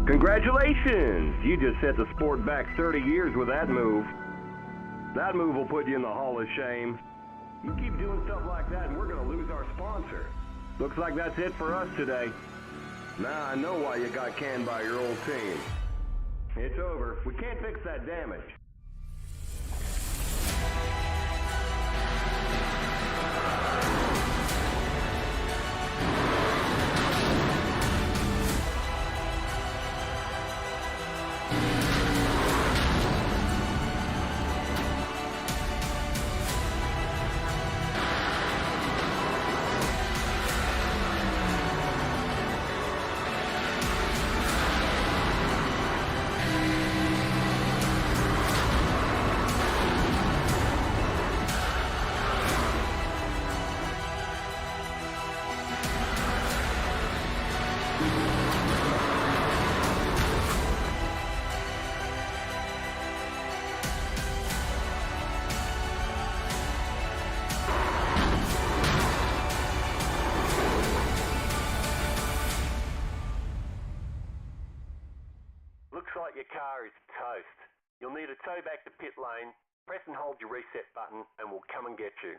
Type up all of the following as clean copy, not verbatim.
Congratulations! You just set the sport back 30 years with that move. That move will put you in the Hall of Shame. You keep doing stuff like that and we're going to lose our sponsor. Looks like that's it for us today. Now I know why you got canned by your old team. It's over. We can't fix that damage. Looks like your car is toast. You'll need a tow back to pit lane. Press and hold your reset button and we'll come and get you.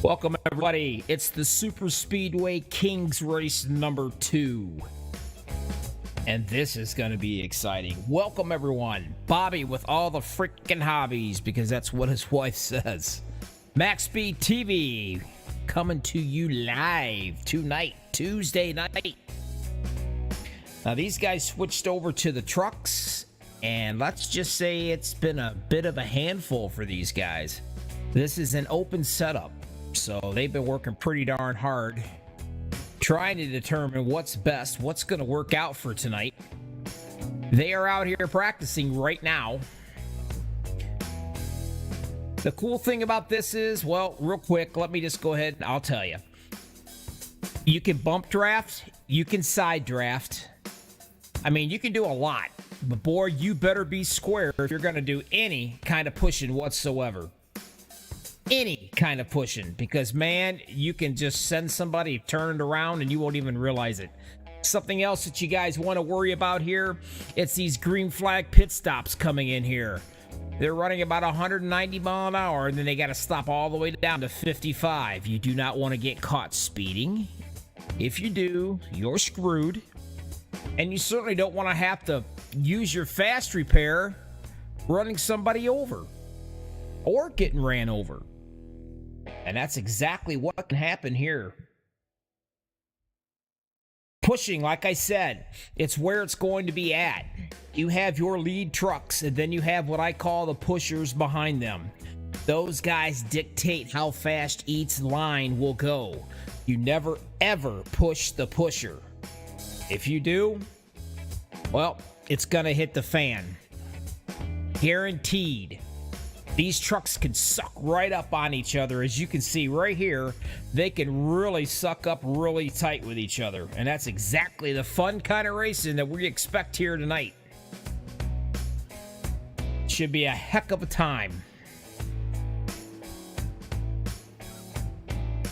Welcome, everybody. It's the Super Speedway Kings race number 2. And this is going to be exciting. Welcome, everyone. Bobby with all the freaking hobbies, because that's what his wife says. MaxspeedTV coming to you live tonight, Tuesday night. Now, these guys switched over to the trucks, and let's just say it's been a bit of a handful for these guys. This is an open setup. So they've been working pretty darn hard trying to determine what's best, what's going to work out for tonight. They are out here practicing right now. The cool thing about this is, well, real quick, let me just go ahead and I'll tell you. You can bump draft, you can side draft. I mean, you can do a lot, but boy, you better be square if you're going to do any kind of pushing whatsoever. any kind of pushing, because man, you can just send somebody turned around and you won't even realize it. Something else that you guys want to worry about here, it's these green flag pit stops coming in here. They're running about 190 mile an hour, and then they got to stop all the way down to 55. You do not want to get caught speeding. If you do, you're screwed. And you certainly don't want to have to use your fast repair running somebody over or getting ran over. And that's exactly what can happen here. Pushing, like I said, it's where it's going to be at. You have your lead trucks, and then you have what I call the pushers behind them. Those guys dictate how fast each line will go. You never, ever push the pusher. If you do, well, it's going to hit the fan. Guaranteed. These trucks can suck right up on each other. As you can see right here, they can really suck up really tight with each other. And that's exactly the fun kind of racing that we expect here tonight. Should be a heck of a time.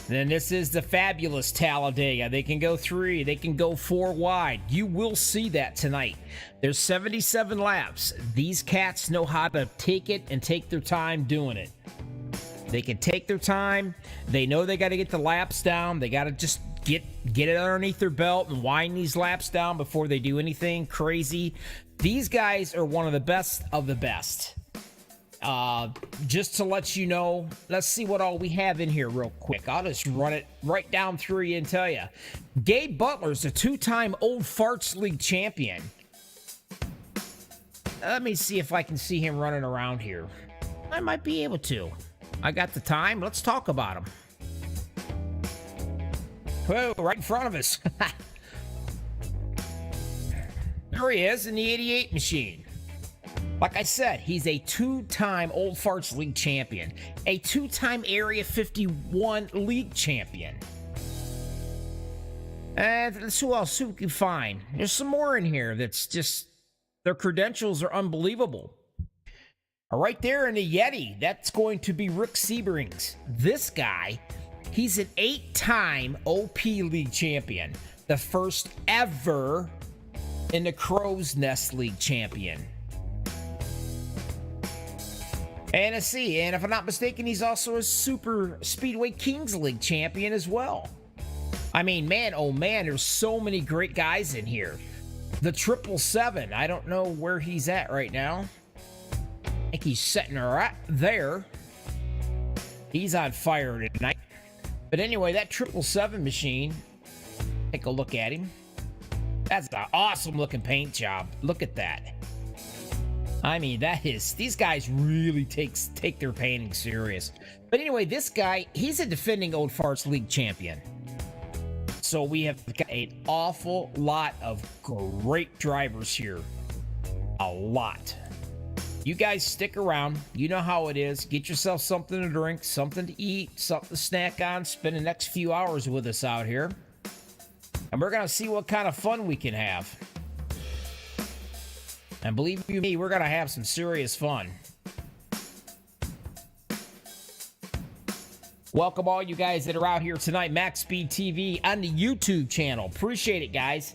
Then this is the fabulous Talladega. They can go 3, they can go 4 wide. You will see that tonight. There's 77 laps. These cats know how to take it and take their time doing it. They can take their time. They know they got to get the laps down. They got to just get it underneath their belt and wind these laps down before they do anything crazy. These guys are one of the best of the best. Just to let you know, let's see what all we have in here real quick. I'll just run it right down through you and tell you. Gabe Butler's a 2-time Old Farts League champion. Let me see if I can see him running around here. I might be able to. I got the time. Let's talk about him. Whoa, right in front of us. There he is in the 88 machine. Like I said, he's a 2-time Old Farts League champion, a 2-time Area 51 League champion. And who else we can find? There's some more in here that's just, their credentials are unbelievable. Right there in the Yeti, that's going to be Rick Seberings. This guy, he's an 8-time OP League champion, the first ever in the Crow's Nest League champion. And let's see, and if I'm not mistaken, he's also a Super Speedway Kings League champion as well. I mean, man, oh man, there's so many great guys in here. The 777, I don't know where he's at right now. I think he's sitting right there. He's on fire tonight. But anyway, that 777 machine, take a look at him. That's an awesome looking paint job. Look at that. I mean, these guys really take their painting serious. But anyway, this guy, he's a defending Old Farts League champion. So we have got an awful lot of great drivers here. A lot. You guys stick around. You know how it is. Get yourself something to drink, something to eat, something to snack on. Spend the next few hours with us out here. And we're going to see what kind of fun we can have. And believe you me, we're going to have some serious fun. Welcome all you guys that are out here tonight. MaxspeedTV on the YouTube channel. Appreciate it, guys.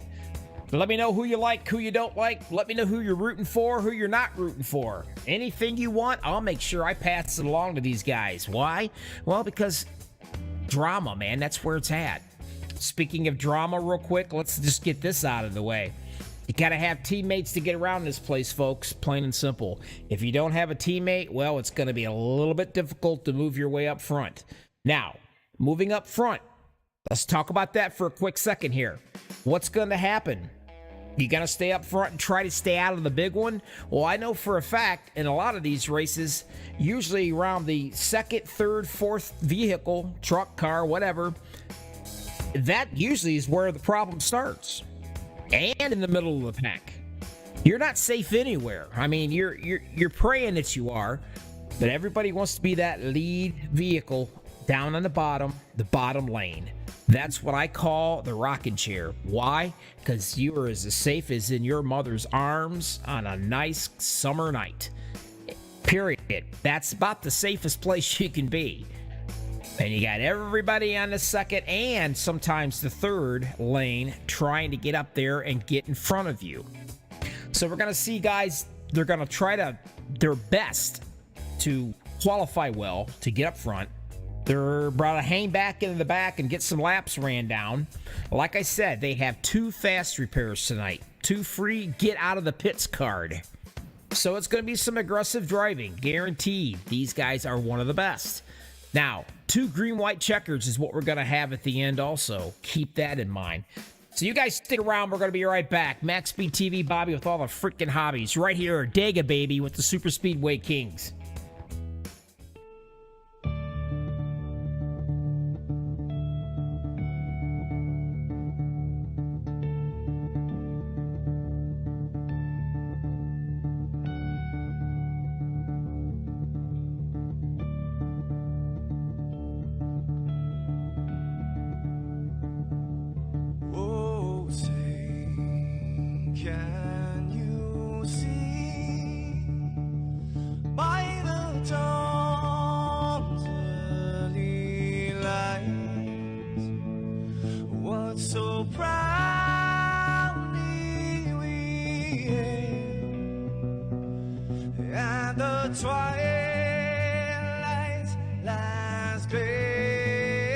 Let me know who you like, who you don't like. Let me know who you're rooting for, who you're not rooting for. Anything you want, I'll make sure I pass it along to these guys. Why? Well, because drama, man, that's where it's at. Speaking of drama, real quick, let's just get this out of the way. You gotta have teammates to get around this place, folks, plain and simple. If you don't have a teammate, well, it's gonna be a little bit difficult to move your way up front. Now, moving up front, let's talk about that for a quick second here. What's gonna happen? You gonna stay up front and try to stay out of the big one? Well, I know for a fact in a lot of these races, usually around the second, third, fourth vehicle, truck, car, whatever, that usually is where the problem starts. And in the middle of the pack. You're not safe anywhere. I mean, you're praying that you are, but everybody wants to be that lead vehicle down on the bottom lane. That's what I call the rocking chair. Why? Because you are as safe as in your mother's arms on a nice summer night. Period. That's about the safest place you can be. And you got everybody on the second and sometimes the third lane trying to get up there and get in front of you. So we're going to see guys, they're going to try their best to qualify well to get up front. They're about to hang back into the back and get some laps ran down. Like I said, they have 2 fast repairs tonight. 2 free get out of the pits card. So it's going to be some aggressive driving. Guaranteed. These guys are one of the best. Now, 2 green-white checkers is what we're going to have at the end also. Keep that in mind. So you guys stick around. We're going to be right back. MaxspeedTV Bobby with all the freaking hobbies. Right here, Dega Baby with the Super Speedway Kings. Can you see by the dawn's early light what so proudly we hailed at the twilight's last gleaming,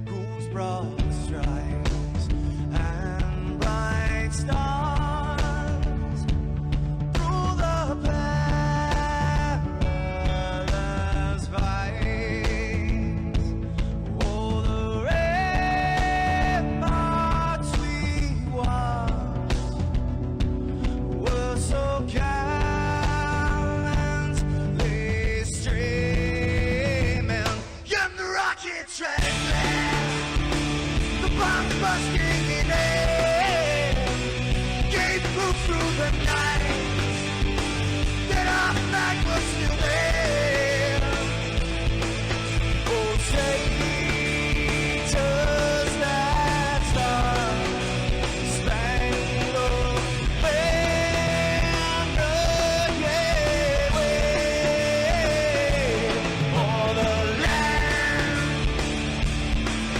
whose broad stripes and bright stars through the perilous fights, oh, the ramparts we watched were so gallantly streaming, and the rockets ran fast, the bombs bursting in air, gave proof through the night that our flag was still there. Oh, traitors that star-spangled banner, yeah, wave for the land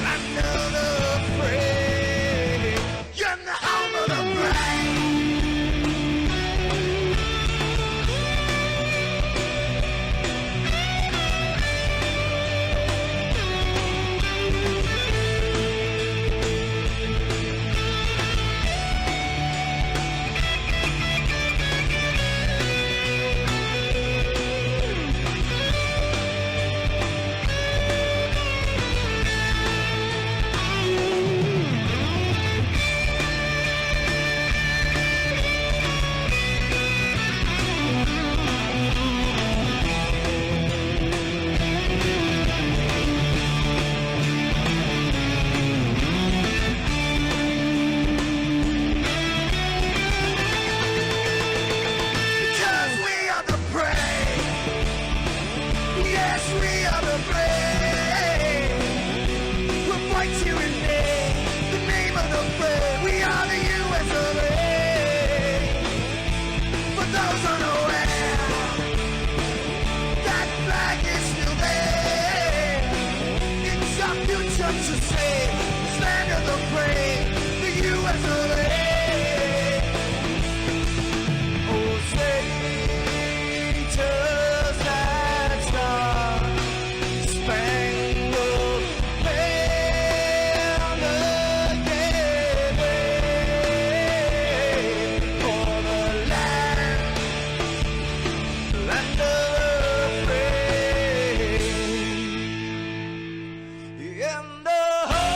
under the fray, and the home of the brave. Because we are the brave. Yes, we are the brave. We'll fight you in the name of the brave. We are the US of A. For those unaware, that flag is still there. It's our future to save. Stand of the brave, the US of A. Oh, traitors that star-spangled banner, yeah, wave for the land of the free, and the home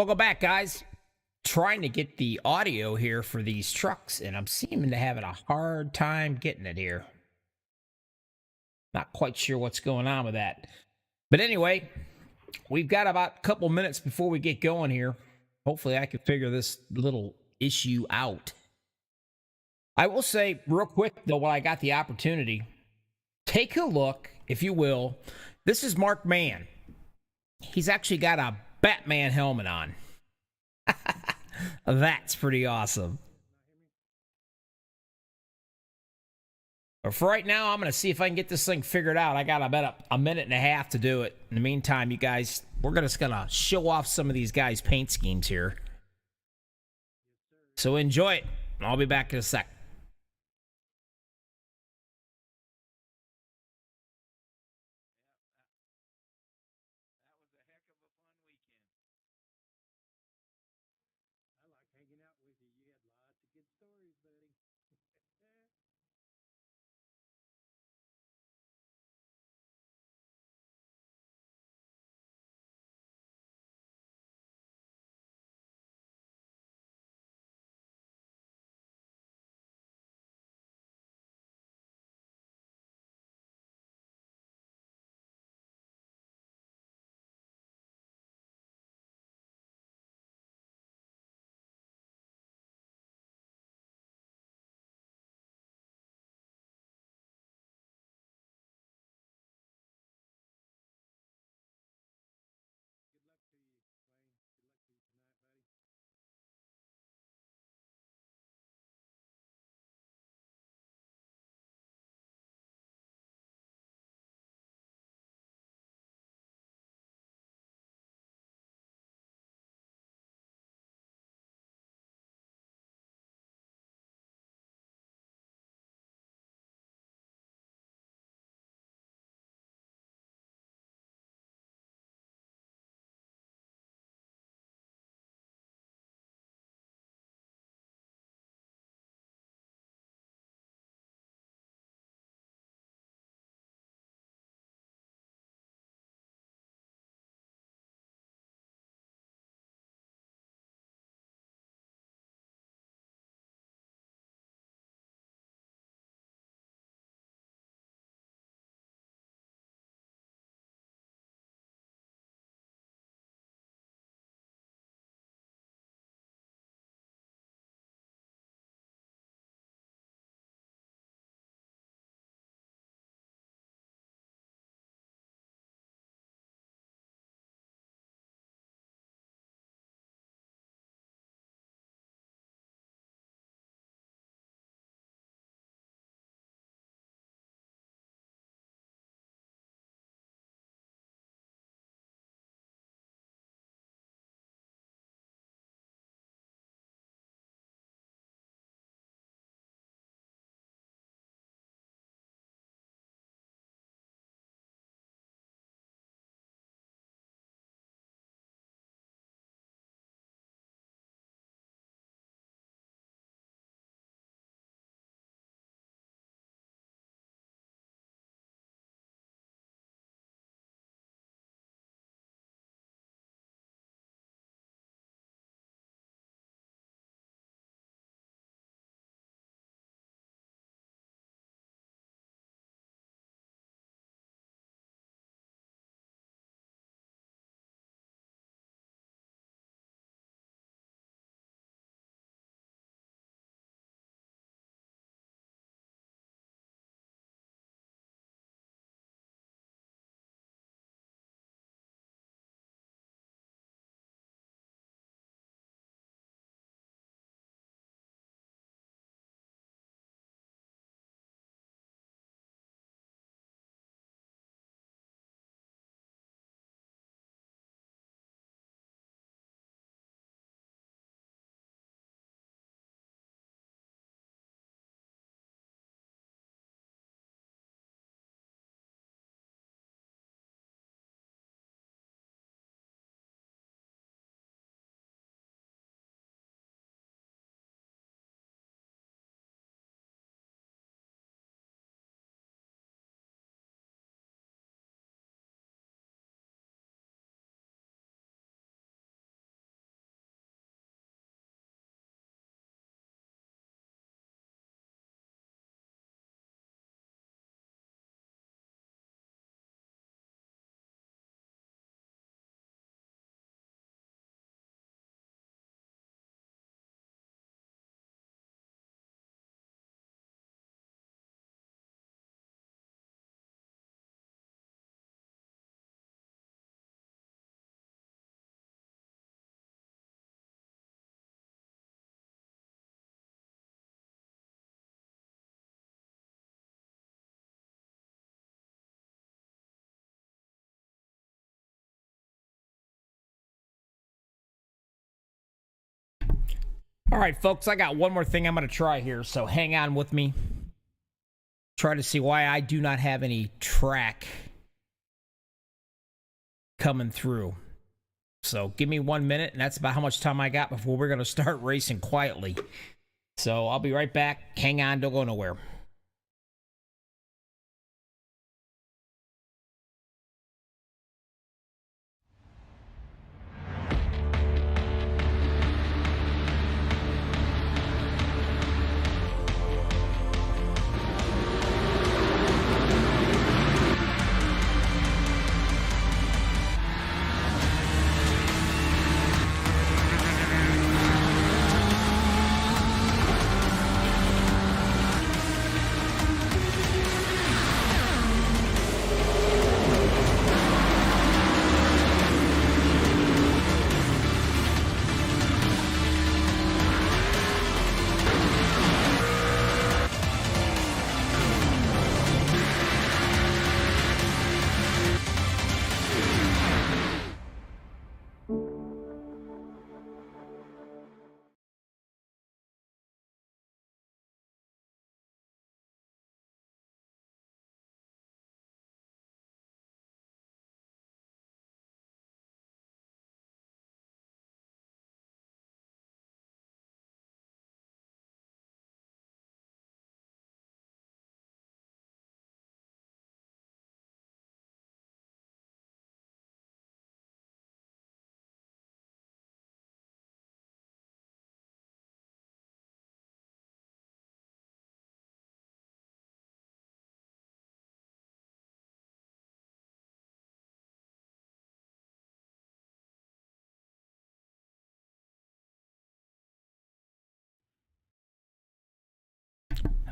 Welcome back, guys. Trying to get the audio here for these trucks, and I'm seeming to having a hard time getting it here. Not quite sure what's going on with that. But anyway, we've got about a couple minutes before we get going here. Hopefully I can figure this little issue out. I will say real quick, though, while I got the opportunity, take a look, if you will. This is Mark Mann. He's actually got a Batman helmet on. That's pretty awesome. But for right now, I'm going to see if I can get this thing figured out. I got about a minute and a half to do it. In the meantime, you guys, we're just going to show off some of these guys' paint schemes here. So enjoy it. I'll be back in a sec. All right, folks, I got one more thing I'm going to try here, so hang on with me. Try to see why I do not have any track coming through. So give me 1 minute, and that's about how much time I got before we're going to start racing quietly. So I'll be right back. Hang on, don't go nowhere.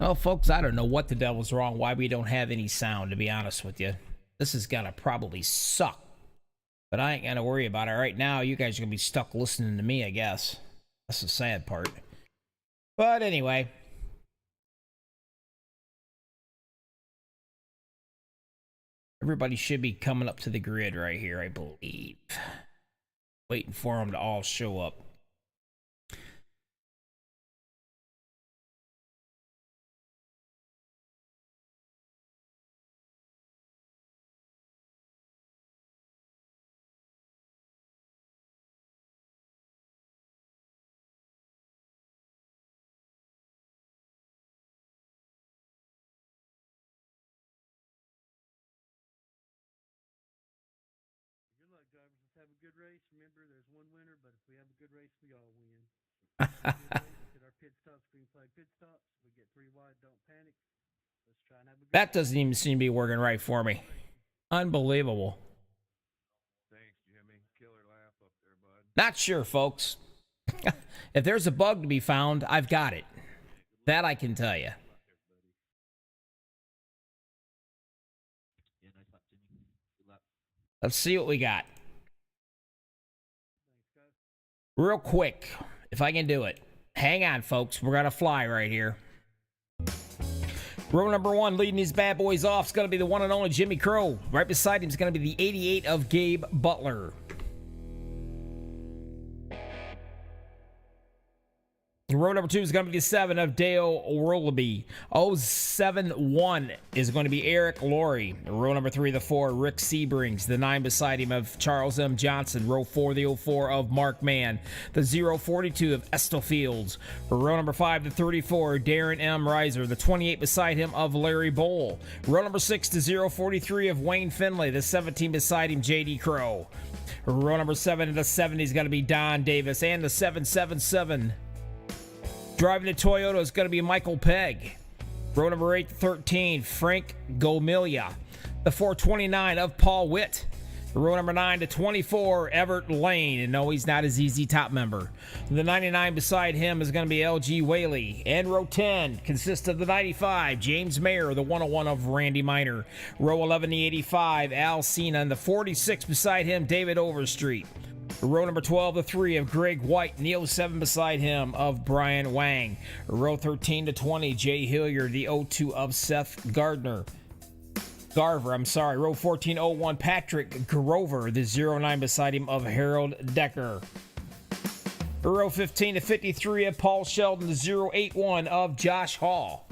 Well, folks, I don't know what the devil's wrong, why we don't have any sound, to be honest with you. This is gonna probably suck. But I ain't gonna worry about it. Right now, you guys are gonna be stuck listening to me, I guess. That's the sad part. But anyway. Everybody should be coming up to the grid right here, I believe. Waiting for them to all show up. Have a good race. Remember, there's one winner, but if we have a good race, we all win. Get our pit stops, green flag pit stops. We get 3 wide, don't panic. Let's try and have a good That doesn't even seem to be working right for me. Unbelievable. Thanks, Jimmy. Killer laugh up there, bud. Not sure, folks. If there's a bug to be found, I've got it. That I can tell you. Let's see what we got. Real quick, if I can do it. Hang on, folks. We're going to fly right here. Row number 1, leading these bad boys off, is going to be the one and only Jimmy Crow. Right beside him is going to be the 88 of Gabe Butler. Row number 2 is going to be the 7 of Dale Worleby. 071 is going to be Eric Laurie. Row number 3, the 4, Rick Sebrings. The 9 beside him of Charles M. Johnson. Row 4, the 04 of Mark Mann. The 042 of Estel Fields. Row number 5, the 34, Darren M. Reiser. The 28 beside him of Larry Bowl. Row number 6, the 043 of Wayne Finlay. The 17 beside him, J.D. Crow. Row number 7 to the 70 is going to be Don Davis. And the 777 driving the Toyota is going to be Michael Pegg. Row number 8 to 13, Frank Gomilia. The 429 of Paul Witt. Row number 9 to 24, Everett Lane. And no, he's not his easy top member. The 99 beside him is going to be LG Whaley. And row 10 consists of the 95, James Mayer, the 101 of Randy Miner. Row 11, the 85, Al Cena. And the 46 beside him, David Overstreet. Row number 12, the 3 of Greg White, and the 07 beside him of Brian Wang. Row 13 to 20, Jay Hilliard, the 02 of Seth Garver. Row 1401, Patrick Grover, the 09 beside him of Harold Decker. Row 15 to 53 of Paul Sheldon, the 081 of Josh Hall.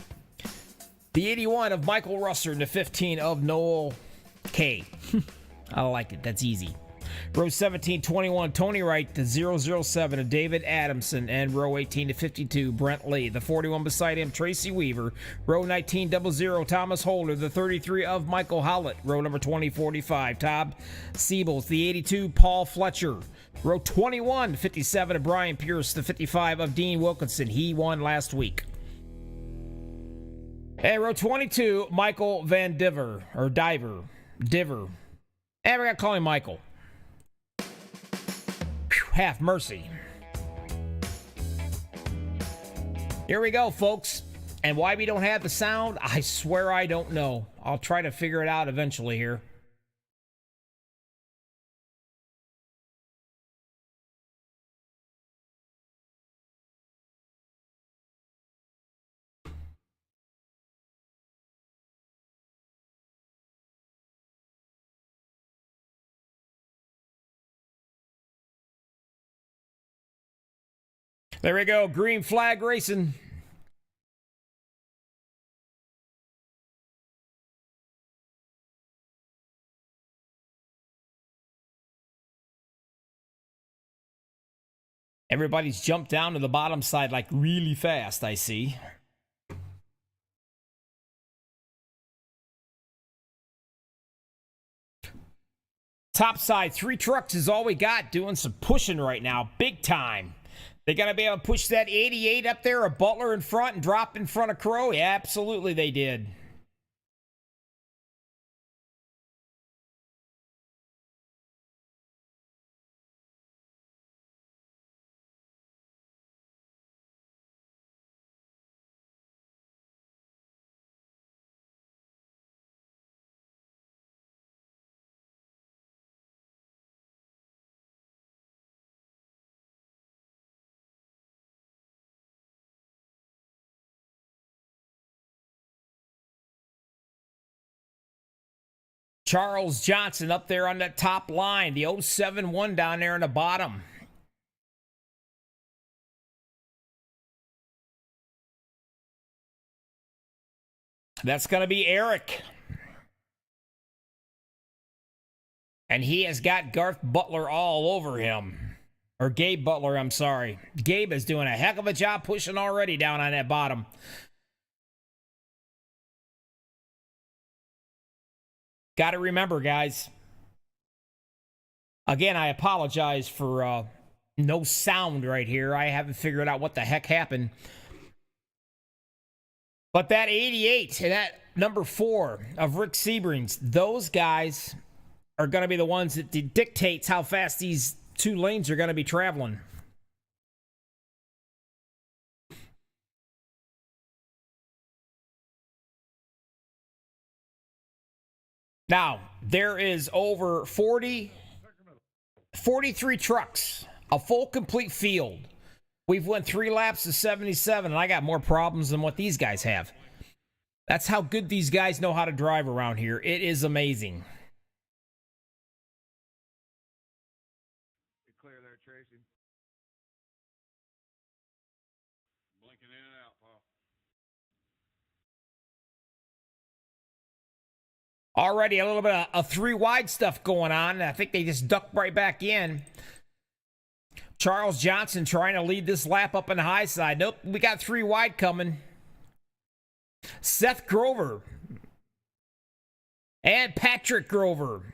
The 81 of Michael Russer, and the 15 of Noel K. I like it. That's easy. Row 17, 21, Tony Wright, the 007 of David Adamson, and row 18 to 52, Brent Lee. The 41 beside him, Tracy Weaver. Row 19, 00, Thomas Holder, the 33 of Michael Howlett. Row number 20, 45, Todd Siebels. The 82, Paul Fletcher. Row 21, 57 of Brian Pierce, the 55 of Dean Wilkinson. He won last week. And row 22, Michael Van Diver, or Diver. And we gotta call him Michael. Have mercy. Here we go, folks. And why we don't have the sound, I swear I don't know. I'll try to figure it out eventually here. There we go, green flag racing. Everybody's jumped down to the bottom side like really fast, I see. Top side, 3 trucks is all we got, doing some pushing right now, big time. They got to be able to push that 88 up there, a Butler in front, and drop in front of Crow? Yeah, absolutely they did. Charles Johnson up there on that top line. The 071 down there in the bottom. That's going to be Eric. And he has got Garth Butler all over him. Or Gabe Butler, I'm sorry. Gabe is doing a heck of a job pushing already down on that bottom. Got to remember, guys. Again, I apologize for no sound right here. I haven't figured out what the heck happened. But that 88 and that number 4 of Rick Sebrings, those guys are going to be the ones that dictates how fast these 2 lanes are going to be traveling. Now, there is over 43 trucks, a full complete field. We've went 3 laps of 77, and I got more problems than what these guys have. That's how good these guys know how to drive around here. It is amazing. You're clear there, Tracy. Blinking in and out, Paul. Already a little bit of 3 wide stuff going on. I think they just ducked right back in. Charles Johnson trying to lead this lap up on the high side. Nope, we got 3 wide coming. Seth Grover and Patrick Grover.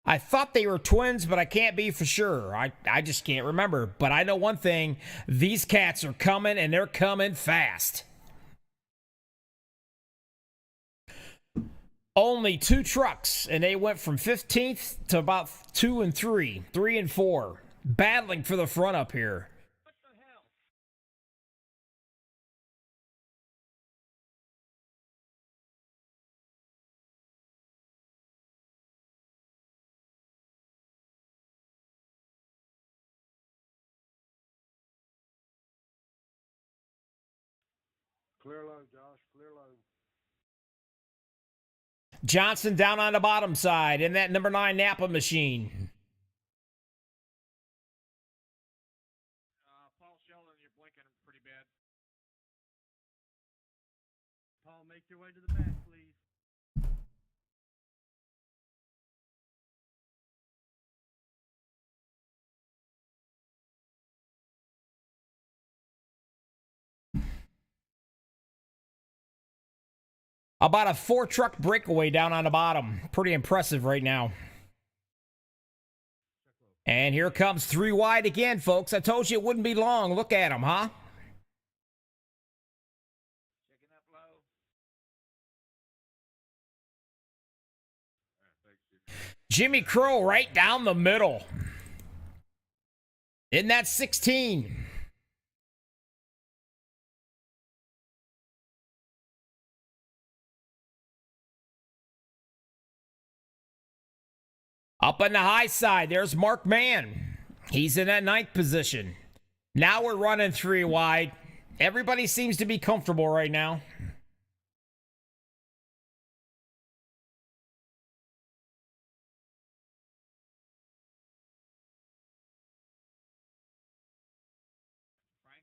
I thought they were twins, but I can't be for sure. I just can't remember. But I know one thing. These cats are coming, and they're coming fast. Only 2 trucks, and they went from 15th to about 2 and 3, 3 and 4, battling for the front up here. What the hell? Clear low, Josh. Clear low. Johnson down on the bottom side in that number 9 Napa machine. About a 4-truck breakaway down on the bottom. Pretty impressive right now. And here comes 3 wide again, folks. I told you it wouldn't be long. Look at him, huh? Checking up low. Jimmy Crow right down the middle. In that 16. Up on the high side, there's Mark Mann. He's in that 9th position. Now we're running 3 wide. Everybody seems to be comfortable right now. Frank,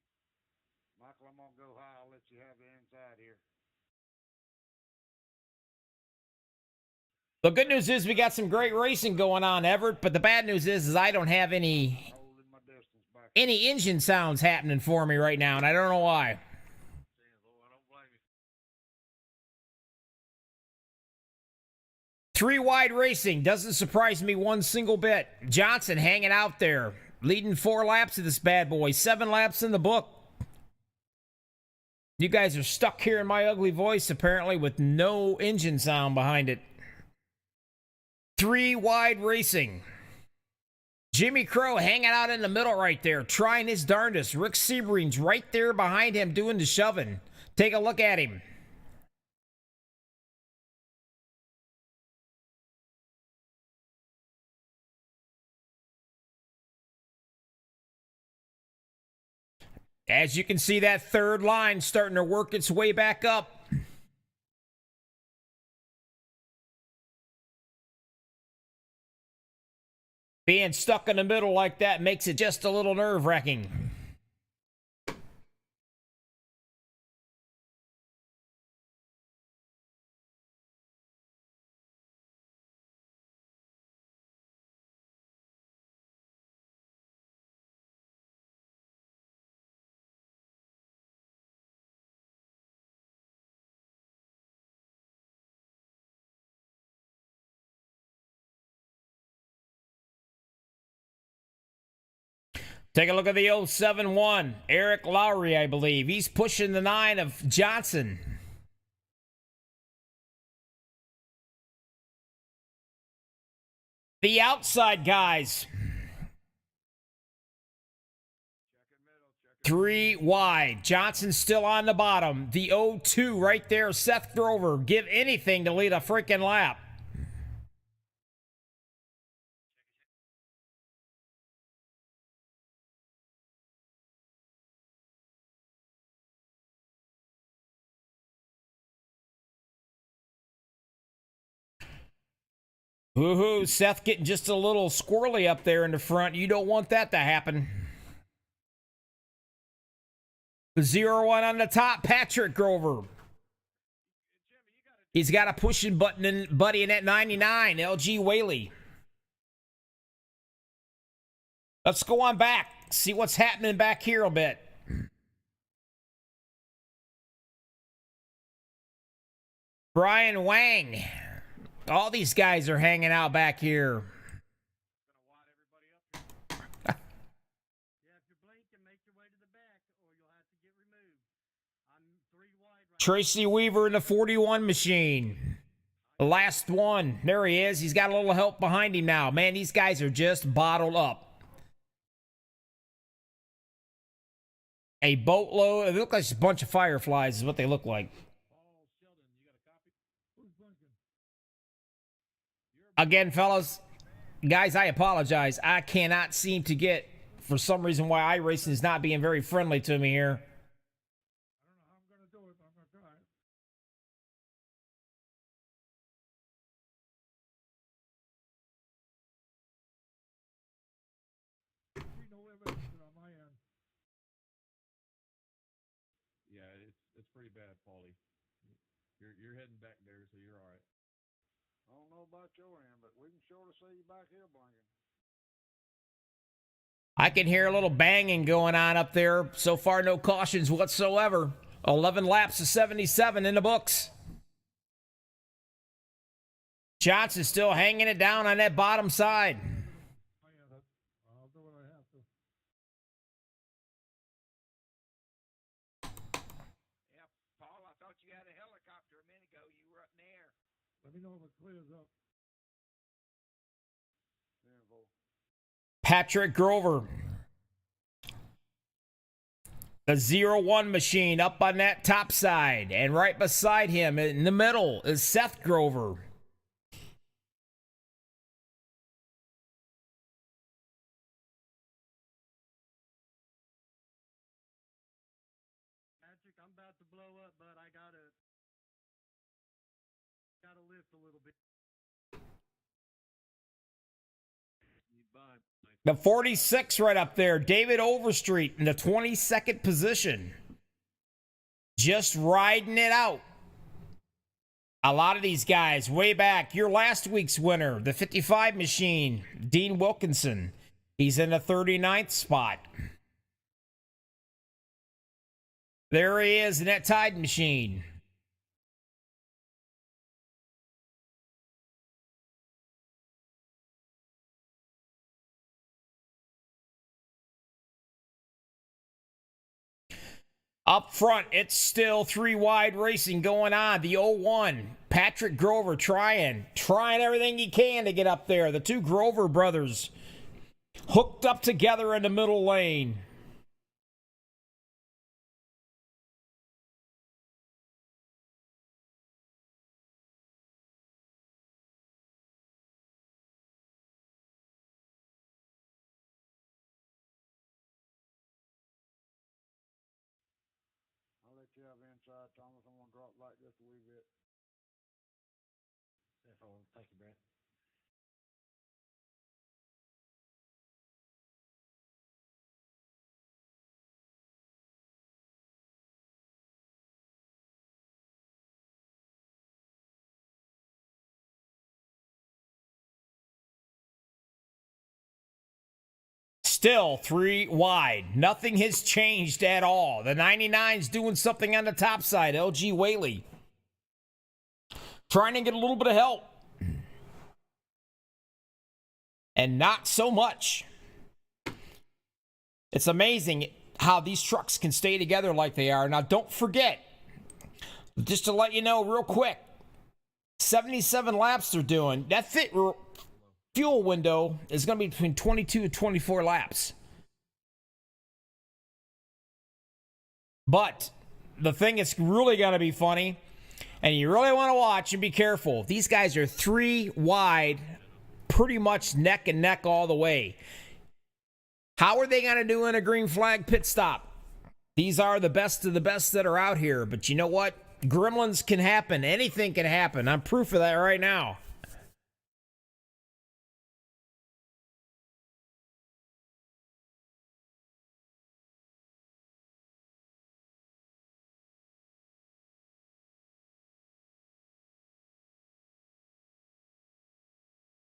Michael, I'm going to go high. I'll let you have the inside here. The good news is we got some great racing going on, Everett, but the bad news is I don't have any Holding my distance back. engine sounds happening for me right now, and I don't know why. I don't blame you. 3 wide racing doesn't surprise me one single bit. Johnson hanging out there, leading 4 laps of this bad boy, 7 laps in the book. You guys are stuck hearing my ugly voice, apparently, with no engine sound behind it. 3 wide racing. Jimmy Crow hanging out in the middle right there, trying his darndest. Rick Sebring's right there behind him doing the shoving. Take a look at him. As you can see, that 3rd line starting to work its way back up. Being stuck in the middle like that makes it just a little nerve-wracking. Take a look at the 071. Eric Lowry, I believe. He's pushing the 9 of Johnson. The outside guys. 3 wide. Johnson still on the bottom. The 0-2 right there. Seth Grover. Give anything to lead a freaking lap. Woohoo, Seth getting just a little squirrely up there in the front. You don't want that to happen. The 0-1 on the top, Patrick Grover. He's got a pushing button in, buddy in at 99, LG Whaley. Let's go on back, see what's happening back here a bit. Brian Wang. All these guys are hanging out back here. Yeah, if you blink and make your way to the back, or you'll have to get removed. I'm 3 wide right Tracy Weaver in the 41 machine. The last one. There he is. He's got a little help behind him now. Man, these guys are just bottled up. A boatload. They look like a bunch of fireflies is what they look like. Again, fellas, guys, I apologize. I cannot seem to get, for some reason, why iRacing is not being very friendly to me here. I don't know how I'm going to do it, but I'm going to try it. See no evidence on my end. Yeah, it's pretty bad, Paulie. You're heading back there, so you're all right. I don't know about your end, but we can sure see you back here blinking. I can hear a little banging going on up there. So far, no cautions whatsoever. 11 laps of 77 in the books. Johnson's still hanging it down on that bottom side. Oh, yeah, I'll do what I have to. Yeah, Paul, I thought you had a helicopter a minute ago. You were up in the air. Let me know if it clears up. Patrick Grover. The 0-1 machine up on that top side. And right beside him in the middle is Seth Grover. Patrick, I'm about to blow up, but I gotta lift a little bit. The 46 right up there, David Overstreet in the 22nd position. Just riding it out. A lot of these guys way back. Your last week's winner, the 55 machine, Dean Wilkinson. He's in the 39th spot. There he is in that Tide machine. Up front, it's still 3 wide racing going on. The 01, Patrick Grover trying everything he can to get up there. The two Grover brothers hooked up together in the middle lane. I'll let you have inside, Thomas. I'm going to drop light just a wee bit. Thank you, Brent. Still 3 wide. Nothing has changed at all. The 99's doing something on the top side. LG Whaley trying to get a little bit of help. And not so much. It's amazing how these trucks can stay together like they are. Now, don't forget, just to let you know real quick, 77 laps they're doing. That fuel window is going to be between 22 and 24 laps. But the thing that's really going to be funny, and you really want to watch and be careful, these guys are 3 wide, pretty much neck and neck all the way. How are they going to do in a green flag pit stop? These are the best of the best that are out here. But you know what? Gremlins can happen. Anything can happen. I'm proof of that right now.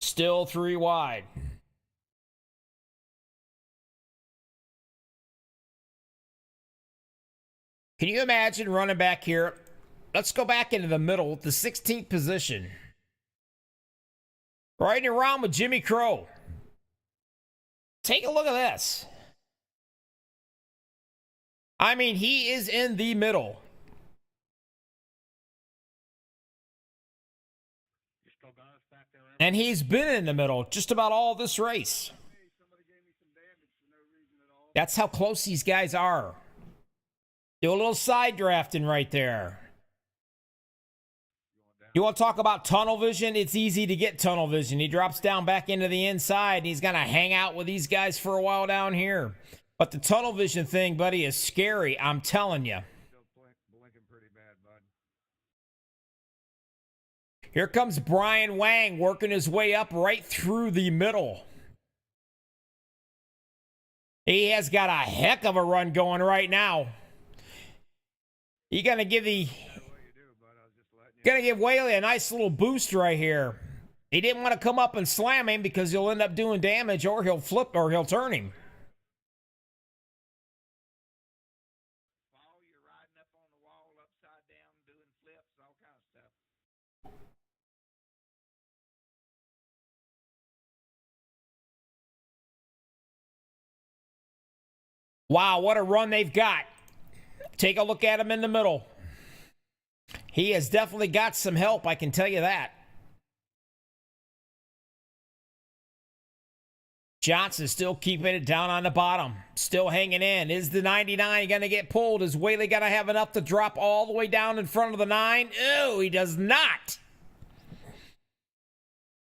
Still 3 wide. Can you imagine running back here? Let's go back into the middle, the 16th position. Riding around with Jimmy Crow. Take a look at this. I mean, he is in the middle. And he's been in the middle just about all this race. That's how close these guys are. Do a little side drafting right there. You want to talk about tunnel vision? It's easy to get tunnel vision. He drops down back into the inside, and he's going to hang out with these guys for a while down here. But the tunnel vision thing, buddy, is scary. I'm telling you. Blinking pretty bad, bud. Here comes Brian Wang working his way up right through the middle. He has got a heck of a run going right now. You got to give Whaley a nice little boost right here. He didn't want to come up and slam him because he'll end up doing damage, or he'll flip, or he'll turn him. You're riding up on the wall, upside down, doing flips, all kind of stuff. Wow, what a run they've got. Take a look at him in the middle. He has definitely got some help, I can tell you that. Johnson still keeping it down on the bottom. Still hanging in. Is the 99 going to get pulled? Is Whaley going to have enough to drop all the way down in front of the 9? Oh, he does not.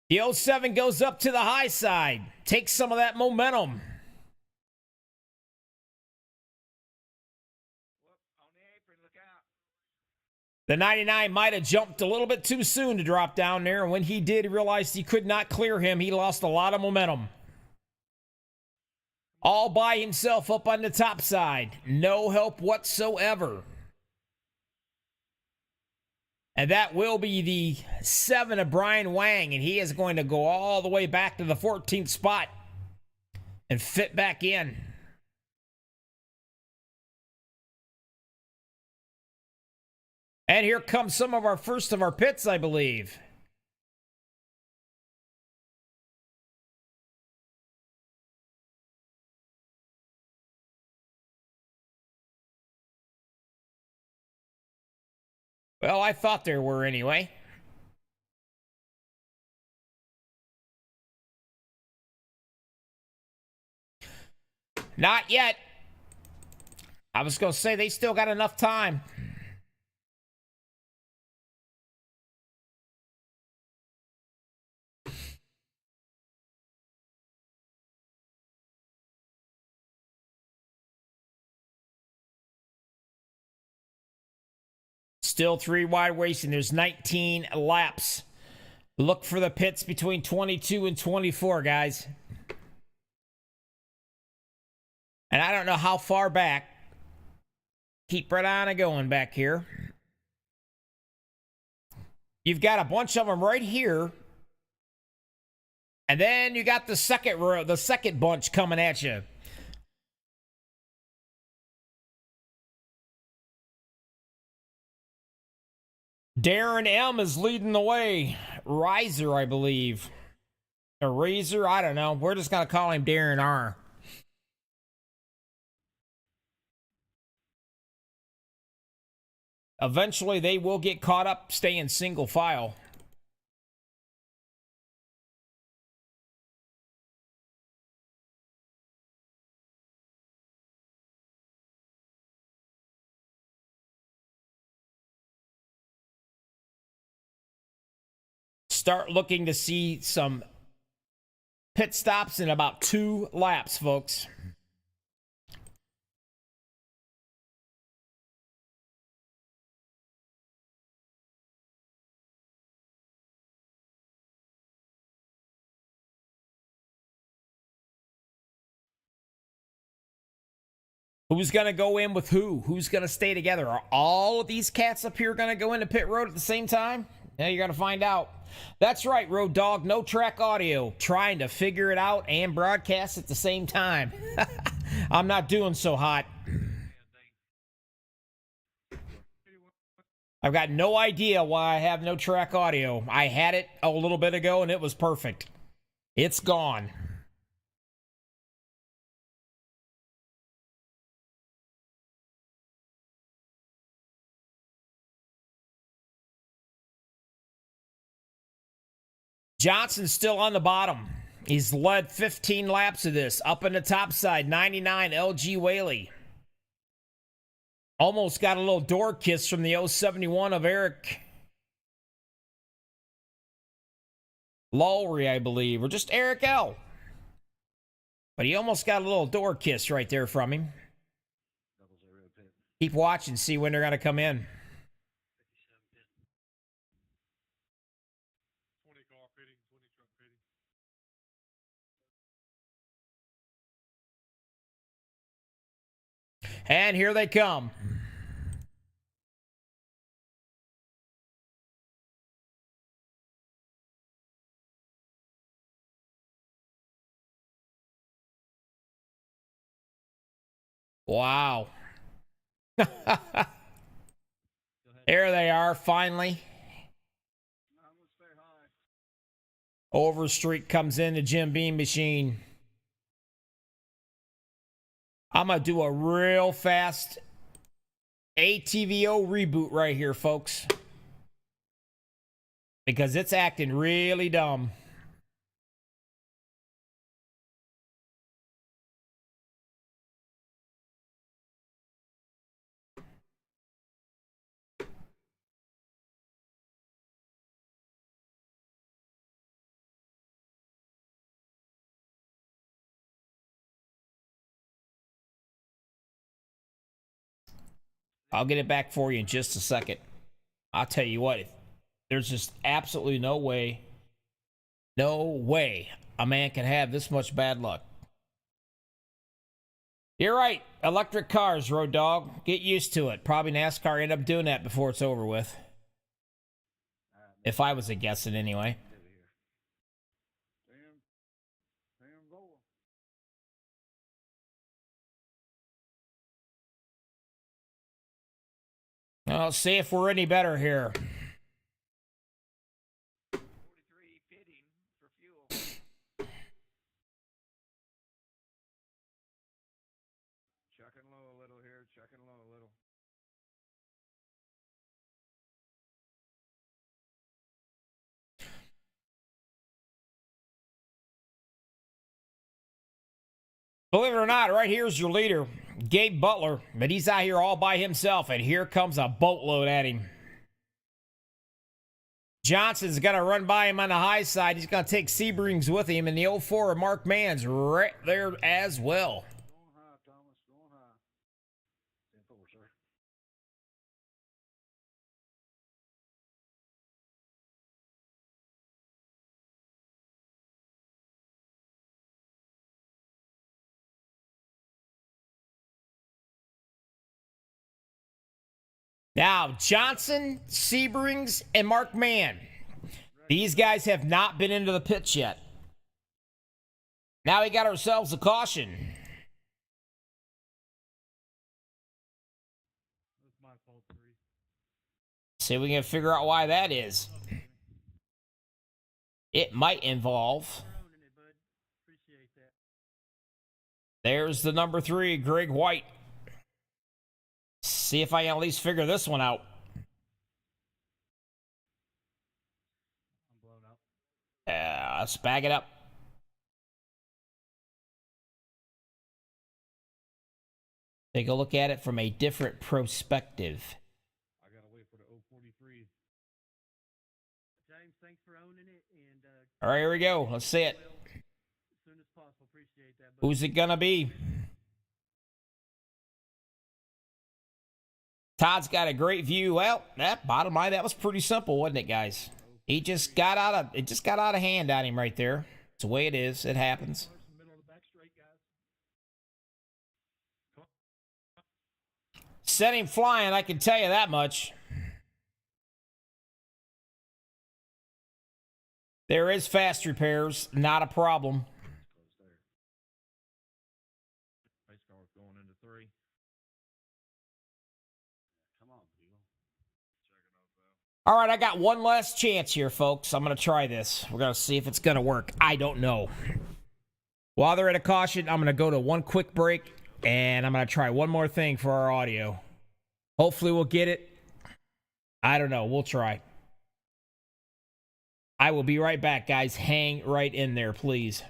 The 07 goes up to the high side. Takes some of that momentum. The 99 might have jumped a little bit too soon to drop down there. And when he did, he realized he could not clear him. He lost a lot of momentum. All by himself up on the top side. No help whatsoever. And that will be the 7 of Brian Wang. And he is going to go all the way back to the 14th spot and fit back in. And here comes some of our first of our pits, I believe. Well, I thought there were anyway. Not yet. I was going to say they still got enough time. Still 3 wide racing. There's 19 laps. Look for the pits between 22 and 24, guys. And I don't know how far back. Keep right on going back here. You've got a bunch of them right here. And then you got the second row, the second bunch coming at you. Darren M is leading the way. Riser, I believe. A Razor, I don't know. We're just going to call him Darren R. Eventually, they will get caught up staying single file. Start looking to see some pit stops in about 2 laps, folks. Who's going to go in with who? Who's going to stay together? Are all of these cats up here going to go into pit road at the same time? Yeah, you're going to find out. That's right, Road Dog. No track audio. Trying to figure it out and broadcast at the same time. I'm not doing so hot. I've got no idea why I have no track audio. I had it a little bit ago and it was perfect. It's gone. Johnson's still on the bottom. He's led 15 laps of this. Up in the top side, 99 LG Whaley. Almost got a little door kiss from the 071 of Eric Lowry, I believe, or just Eric L. But he almost got a little door kiss right there from him. Keep watching, see when they're going to come in. And here they come. Wow. There they are, finally. Overstreet comes in the Jim Beam machine. I'm going to do a real fast ATVO reboot right here, folks. Because it's acting really dumb. I'll get it back for you in just a second. I'll tell you what, there's just absolutely no way a man can have this much bad luck. You're right. Electric cars, Road Dog. Get used to it. Probably NASCAR end up doing that before it's over with. If I was guessing anyway. Well, see if we're any better here. 43 pitting for fuel. Chucking low a little here, chucking low a little. Believe it or not, right here's your leader, Gabe Butler, but he's out here all by himself, and here comes a boatload at him. Johnson's going to run by him on the high side. He's going to take Sebrings with him, and the 04 of Mark Mann's right there as well. Going high, Thomas, going high. 10-4, sir. Now, Johnson, Sebrings, and Mark Mann. These guys have not been into the pits yet. Now we got ourselves a caution. That's my fault, 3. See if we can figure out why that is. It might involve. Owning it, bud. Appreciate that. There's the number 3, Greg White. See if I can at least figure this one out. I'm blown up. Let's bag it up. Take a look at it from a different perspective. I gotta wait for the 043. James, thanks for owning it. And All right, here we go. Let's see it. as soon as possible. Appreciate that, bud. Who's it gonna be? Todd's got a great view. Well, that bottom line, that was pretty simple, wasn't it, guys? It just got out of hand on him right there. It's the way it is. It happens. Middle of the back straight, guys. Set him flying, I can tell you that much. There is fast repairs, not a problem. Close there. Race car going into 3. Come on, Beal. Checking off out. All right, I got one last chance here, folks. I'm going to try this. We're going to see if it's going to work. I don't know. While they're at a caution, I'm going to go to one quick break, and I'm going to try one more thing for our audio. Hopefully we'll get it. I don't know. We'll try. I will be right back, guys. Hang right in there, please.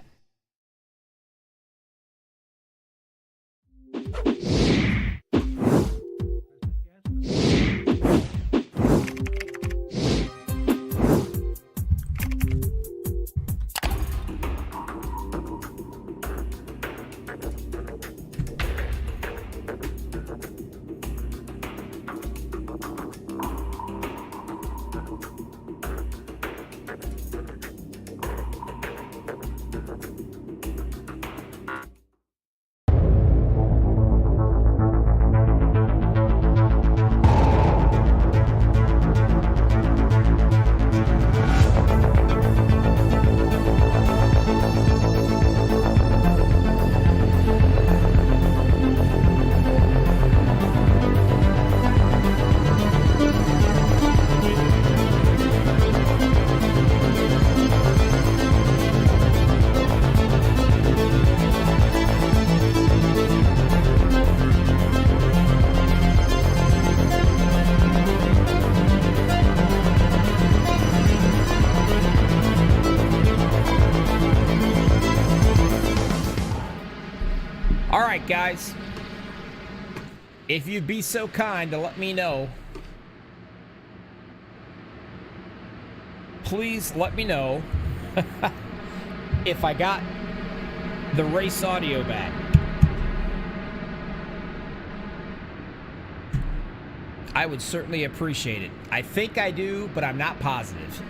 All right, guys. If you'd be so kind to let me know, please let me know if I got the race audio back. I would certainly appreciate it. I think I do, but I'm not positive.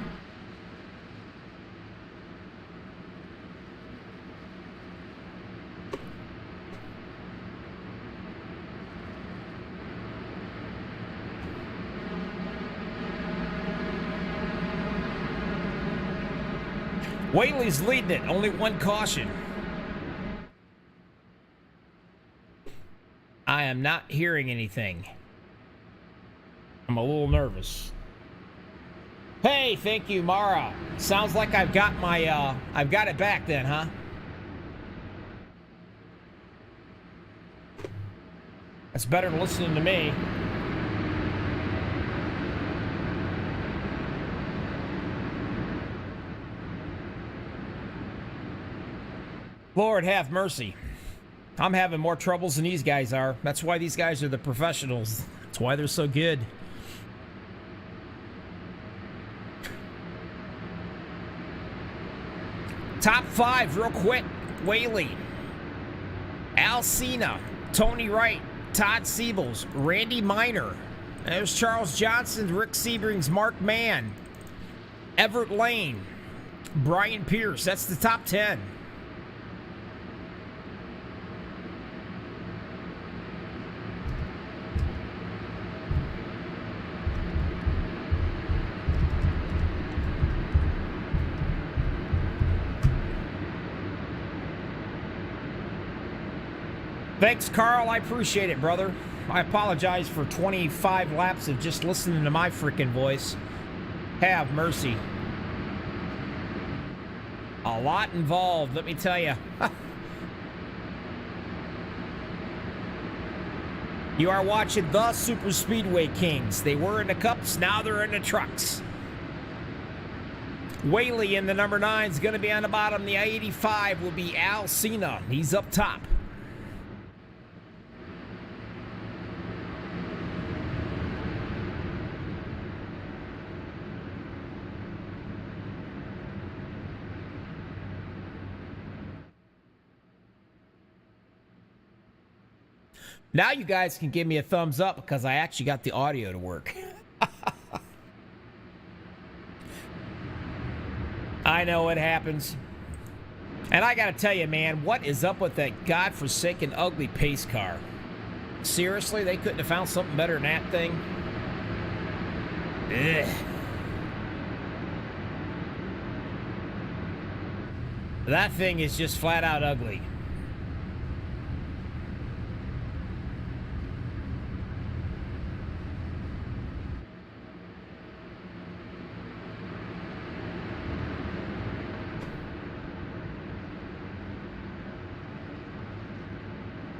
Whaley's leading it, only one caution. I am not hearing anything. I'm a little nervous. Hey, thank you, Mara. Sounds like I've got my, I've got it back then, huh? That's better than listening to me. Lord have mercy. I'm having more troubles than these guys are. That's why these guys are the professionals. That's why they're so good. Top 5 real quick. Whaley, Alcina, Tony Wright, Todd Siebels, Randy Miner. There's Charles Johnson, Rick Sebring's Mark Mann, Everett Lane, Brian Pierce. That's the top 10. Thanks, Carl. I appreciate it, brother. I apologize for 25 laps of just listening to my freaking voice. Have mercy. A lot involved, let me tell you. You are watching the Super Speedway Kings. They were in the cups, now they're in the trucks. Whaley in the number 9 is going to be on the bottom. The 85 will be Alcina. He's up top. Now you guys can give me a thumbs up because I actually got the audio to work. I know it happens. And I gotta tell you, man, what is up with that godforsaken ugly pace car? Seriously, they couldn't have found something better than that thing? Ugh. That thing is just flat out ugly.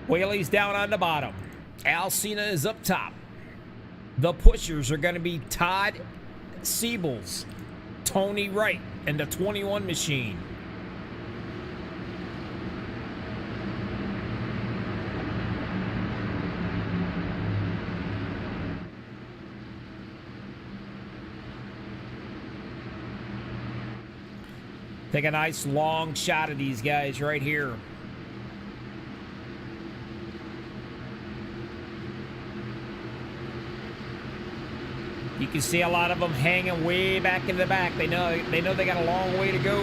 Whaley's down on the bottom. Alcina is up top. The pushers are going to be Todd Siebels, Tony Wright, and the 21 machine. Take a nice long shot of these guys right here. You can see a lot of them hanging way back in the back. They know they got a long way to go.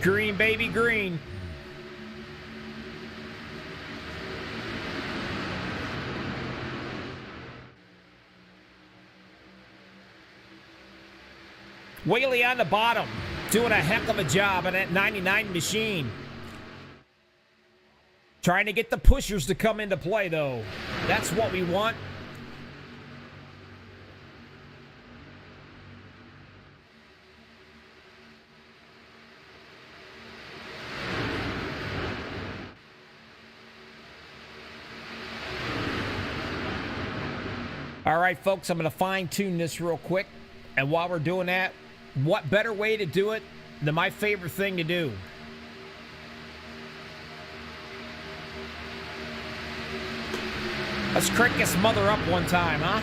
Green, baby, green. Whaley on the bottom. Doing a heck of a job on that 99 machine. Trying to get the pushers to come into play, though. That's what we want. All right, folks, I'm going to fine-tune this real quick. And while we're doing that, what better way to do it than my favorite thing to do? Let's crank this mother up one time, huh?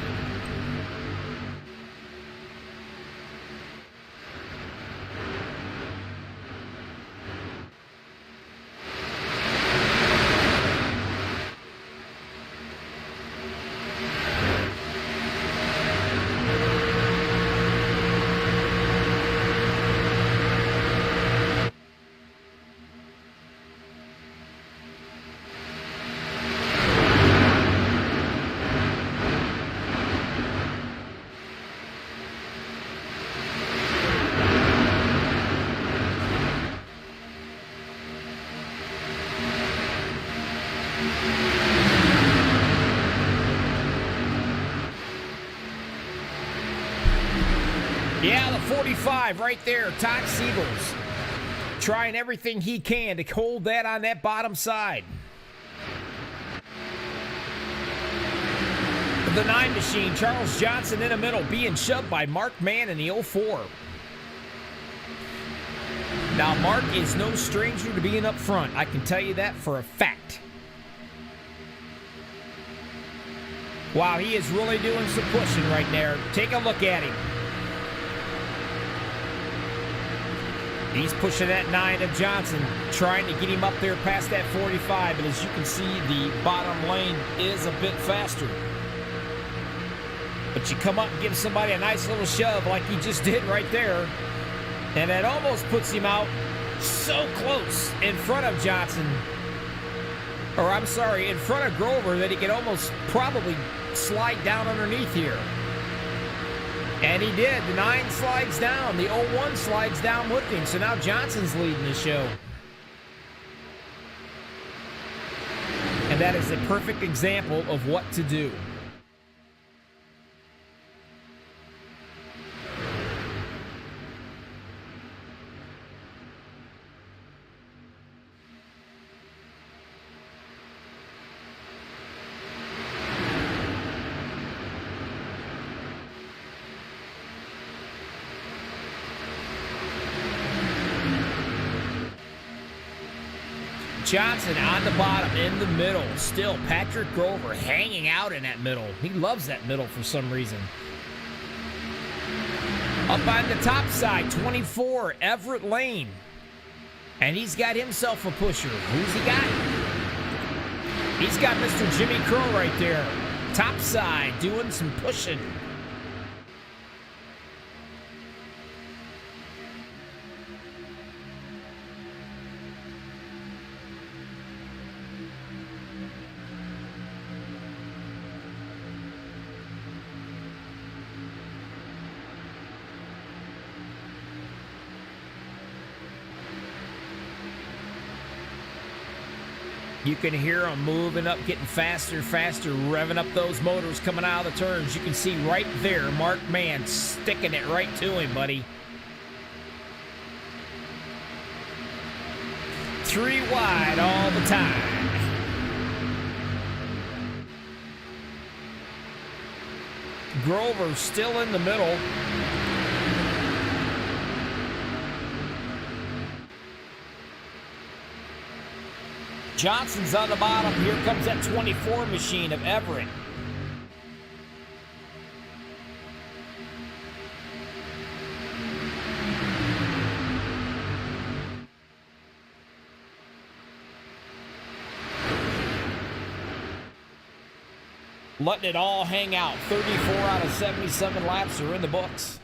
Yeah, the 45 right there, Todd Siegel's trying everything he can to hold that on that bottom side. The 9 machine, Charles Johnson in the middle, being shoved by Mark Mann in the 04. Now, Mark is no stranger to being up front. I can tell you that for a fact. Wow, he is really doing some pushing right there. Take a look at him. He's pushing that 9 of Johnson, trying to get him up there past that 45. But as you can see, the bottom lane is a bit faster. But you come up and give somebody a nice little shove like he just did right there. And that almost puts him out so close in front of Johnson. Or I'm sorry, in front of Grover that he could almost probably slide down underneath here. And he did. The 9 slides down. The 01 slides down with him. So now Johnson's leading the show. And that is a perfect example of what to do. Johnson on the bottom, in the middle. Still, Patrick Grover hanging out in that middle. He loves that middle for some reason. Up on the top side, 24, Everett Lane. And he's got himself a pusher. Who's he got? He's got Mr. Jimmy Crow right there. Top side, doing some pushing. You can hear them moving up, getting faster, faster, revving up those motors coming out of the turns. You can see right there, Mark Mann sticking it right to him, buddy. 3 wide all the time. Grover still in the middle. Johnson's on the bottom. Here comes that 24 machine of Everett. Letting it all hang out. 34 out of 77 laps are in the books.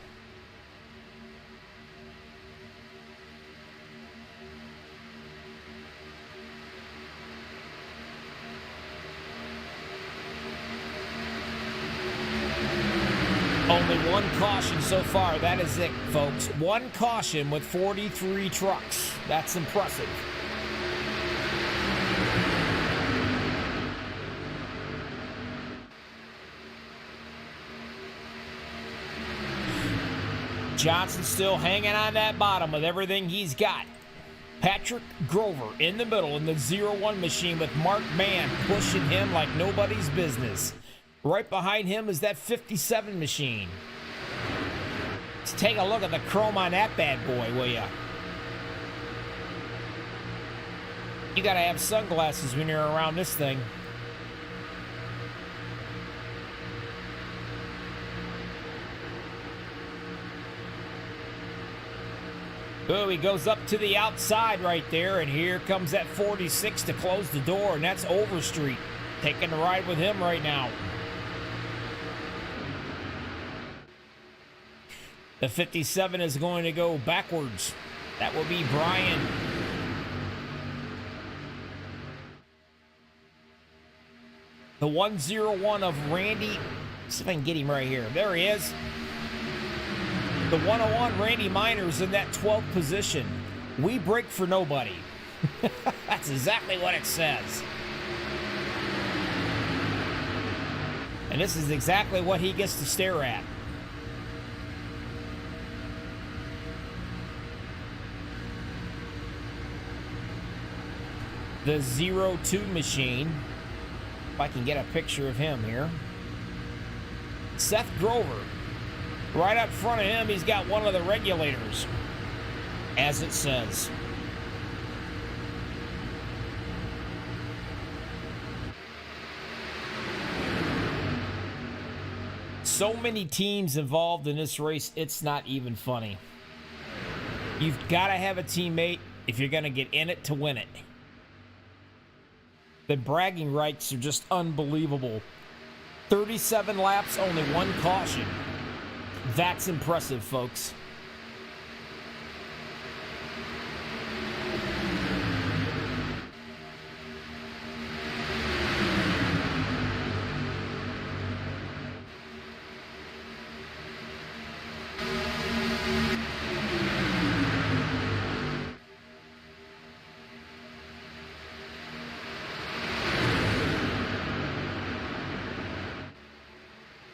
Only one caution so far. That is it, folks. One caution with 43 trucks. That's impressive. Johnson still hanging on that bottom with everything he's got. Patrick Grover in the middle in the 01 machine with Mark Mann pushing him like nobody's business. Right behind him is that 57 machine. Let's take a look at the chrome on that bad boy, will ya? You gotta have sunglasses when you're around this thing. Oh, he goes up to the outside right there, and here comes that 46 to close the door, and that's Overstreet taking the ride with him right now. The 57 is going to go backwards. That will be Brian. The 101 of Randy. See if I can get him right here. There he is. The 101, Randy Miner's in that 12th position. We break for nobody. That's exactly what it says. And this is exactly what he gets to stare at. The 02 machine. If I can get a picture of him here. Seth Grover. Right up front of him, he's got one of the regulators, as it says. So many teams involved in this race, it's not even funny. You've got to have a teammate if you're going to get in it to win it. The bragging rights are just unbelievable. 37 laps, only one caution. That's impressive, folks.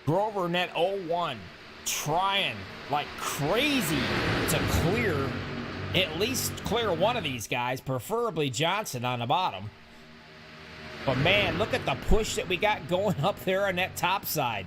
Grover in that 01. Trying like crazy to clear, at least clear one of these guys, preferably Johnson on the bottom. But man, look at the push that we got going up there on that top side.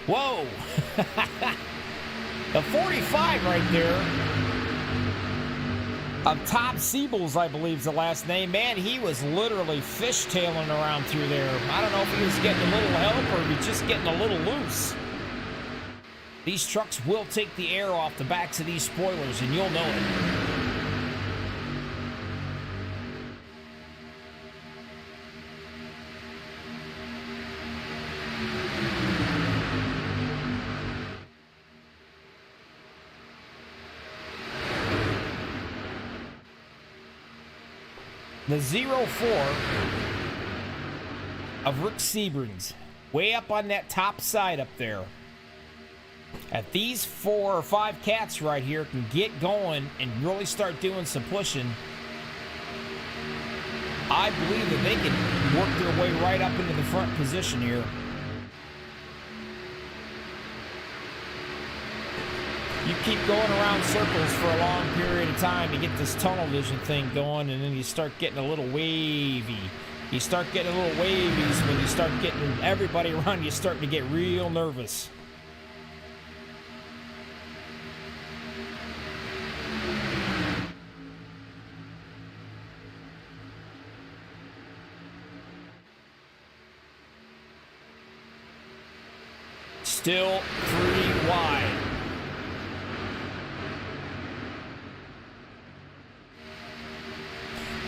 Whoa! The 45 right there of Todd Siebels, I believe is the last name. Man, he was literally fishtailing around through there. I don't know if he was getting a little help or if he was just getting a little loose. These trucks will take the air off the backs of these spoilers, and you'll know it. The 04 of Rick Sebrings, way up on that top side up there. If these 4 or 5 cats right here can get going and really start doing some pushing, I believe that they can work their way right up into the front position here. You keep going around circles for a long period of time to get this tunnel vision thing going, and then you start getting a little wavy. You start getting a little wavies when you start getting everybody around you starting to get real nervous. Still 3 wide.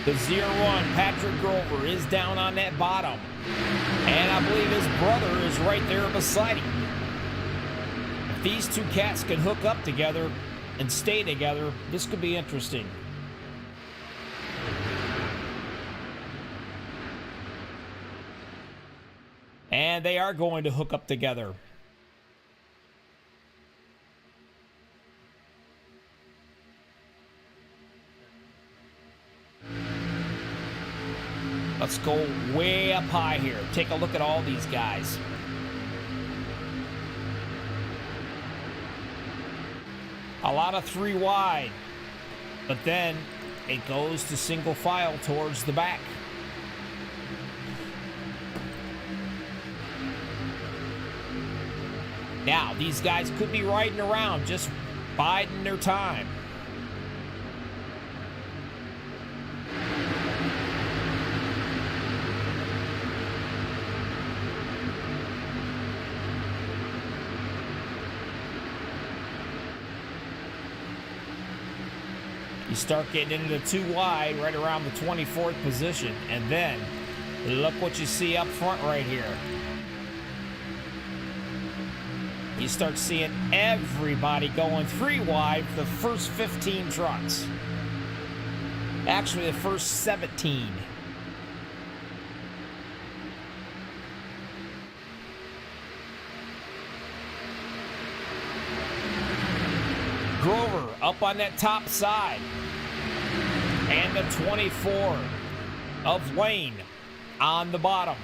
The 01, Patrick Grover, is down on that bottom. And I believe his brother is right there beside him. If these two cats can hook up together and stay together, this could be interesting. And they are going to hook up together. Let's go way up high here. Take a look at all these guys. A lot of 3 wide, but then it goes to single file towards the back. Now, these guys could be riding around, just biding their time. You start getting into the 2 wide right around the 24th position, and then look what you see up front right here. You start seeing everybody going 3 wide for the first 15 trucks. Actually, the first 17. Grover up on that top side. And the 24 of Wayne on the bottom.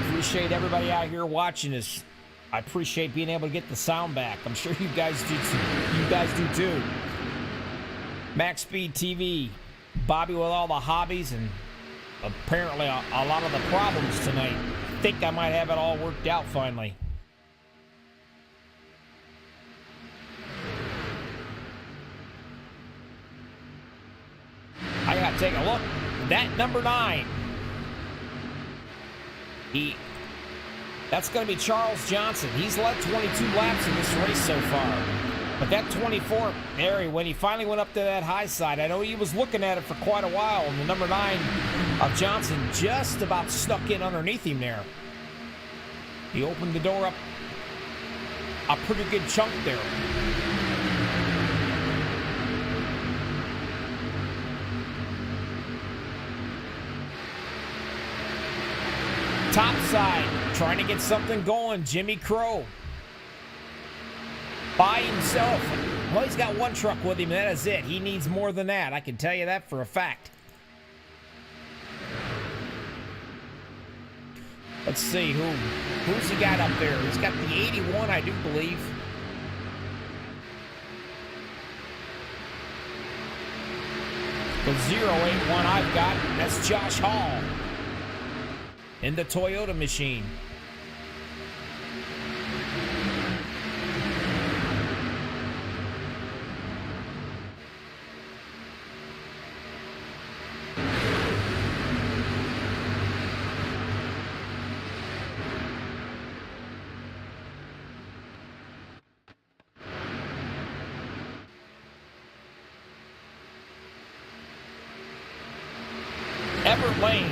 Appreciate everybody out here watching this. I appreciate being able to get the sound back. I'm sure you guys do too. You guys do too. MaxspeedTV, Bobby with all the hobbies and apparently a lot of the problems tonight. I think I might have it all worked out finally. I gotta take a look. That number 9. That's going to be Charles Johnson. He's led 22 laps in this race so far. But that 24 area, when he finally went up to that high side, I know he was looking at it for quite a while, and the number 9 of Johnson just about snuck in underneath him there. He opened the door up a pretty good chunk there. Top side, trying to get something going. Jimmy Crow by himself. Well, he's got 1 truck with him, and that is it. He needs more than that. I can tell you that for a fact. Let's see, who's he got up there? He's got the 81, I do believe. The 081 I've got, that's Josh Hall in the Toyota machine. Everett Lane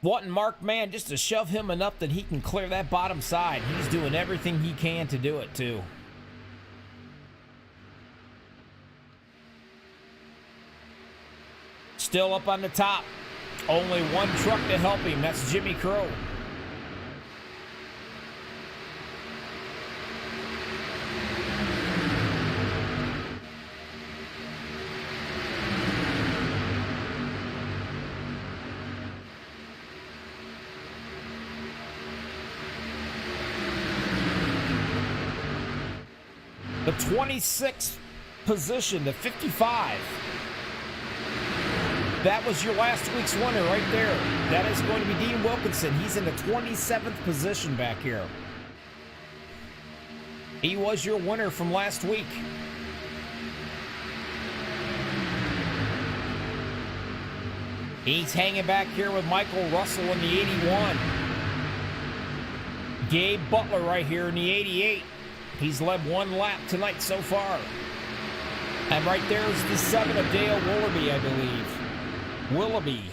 wanting Mark Mann just to shove him enough that he can clear that bottom side. He's doing everything he can to do it too. Still up on the top. Only 1 truck to help him. That's Jimmy Crow. The 26th position, the 55. That was your last week's winner right there. That is going to be Dean Wilkinson. He's in the 27th position back here. He was your winner from last week. He's hanging back here with Michael Russell in the 81. Gabe Butler right here in the 88. He's led 1 lap tonight so far. And right there is the 7 of Dale Willoughby, I believe. Willoughby.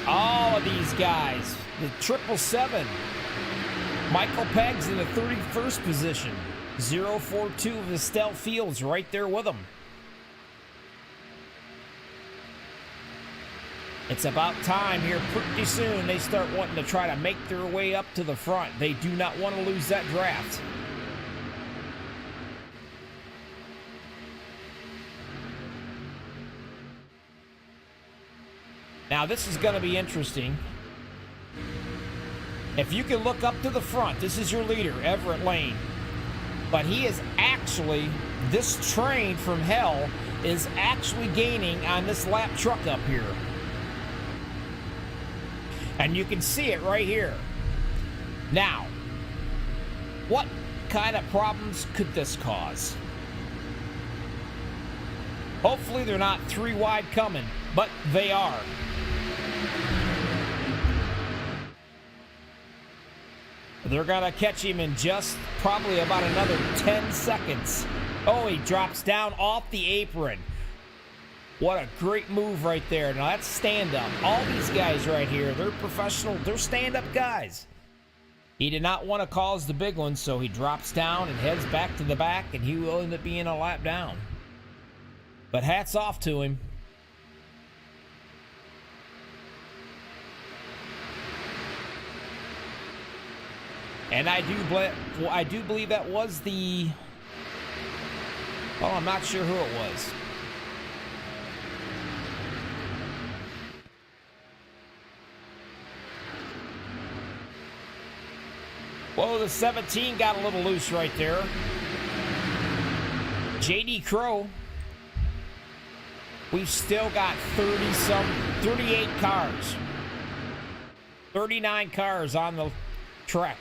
All of these guys. The 777. Michael Peggs in the 31st position. 042 of Estelle Fields right there with him. It's about time here pretty soon they start wanting to try to make their way up to the front. They do not want to lose that draft. Now, this is going to be interesting. If you can look up to the front, this is your leader, Everett Lane. But he is actually, this train from hell is actually gaining on this lap truck up here. And you can see it right here. Now, what kind of problems could this cause? Hopefully they're not 3 wide coming, but they are. They're gonna catch him in just probably about another 10 seconds. Oh, he drops down off the apron. What a great move right there. Now that's stand-up. All these guys right here, they're professional. They're stand-up guys. He did not want to cause the big one, so he drops down and heads back to the back, and he will end up being a lap down. But hats off to him. And I do believe that was the... Well, I'm not sure who it was. Whoa, the 17 got a little loose right there. JD Crow. We've still got 38 cars. 39 cars on the trucks.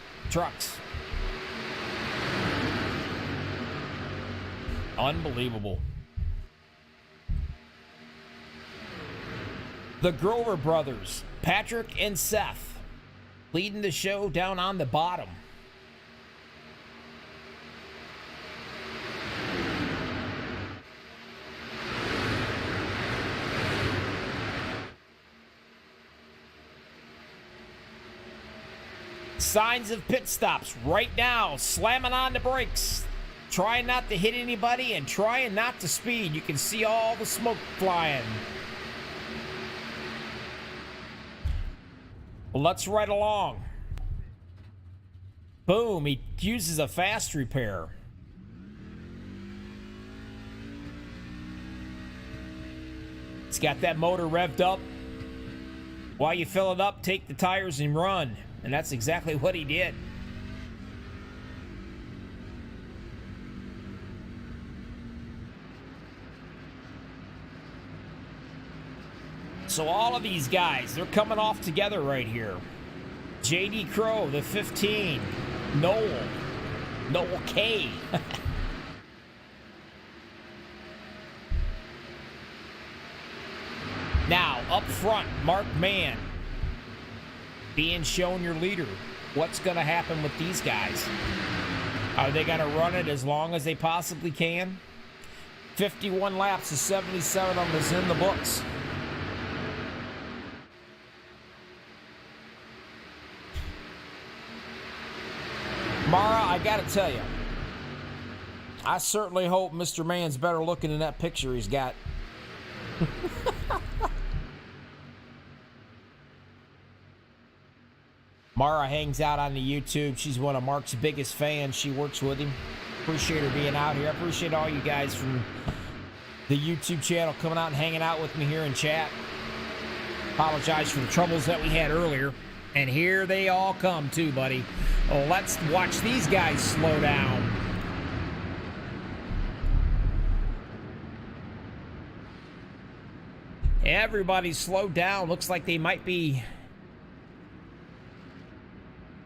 Unbelievable. The Grover brothers, Patrick and Seth, leading the show down on the bottom. Signs of pit stops right now, slamming on the brakes, trying not to hit anybody and trying not to speed. You can see all the smoke flying. Well, let's ride along. Boom, he uses a fast repair. It's got that motor revved up. While you fill it up, take the tires and run. And that's exactly what he did. So all of these guys, they're coming off together right here. JD Crow, the 15. Noel K. Now, up front, Mark Mann. Being shown your leader. What's going to happen with these guys? Are they going to run it as long as they possibly can? 51 laps of 77 of them is in the books. Mara, I got to tell you, I certainly hope Mr. Mann's better looking in that picture he's got. Mara hangs out on the YouTube. She's one of Mark's biggest fans. She works with him. Appreciate her being out here. I appreciate all you guys from the YouTube channel coming out and hanging out with me here in chat. Apologize for the troubles that we had earlier. And here they all come too, buddy. Oh, let's watch these guys slow down. Everybody's slowed down. Looks like they might be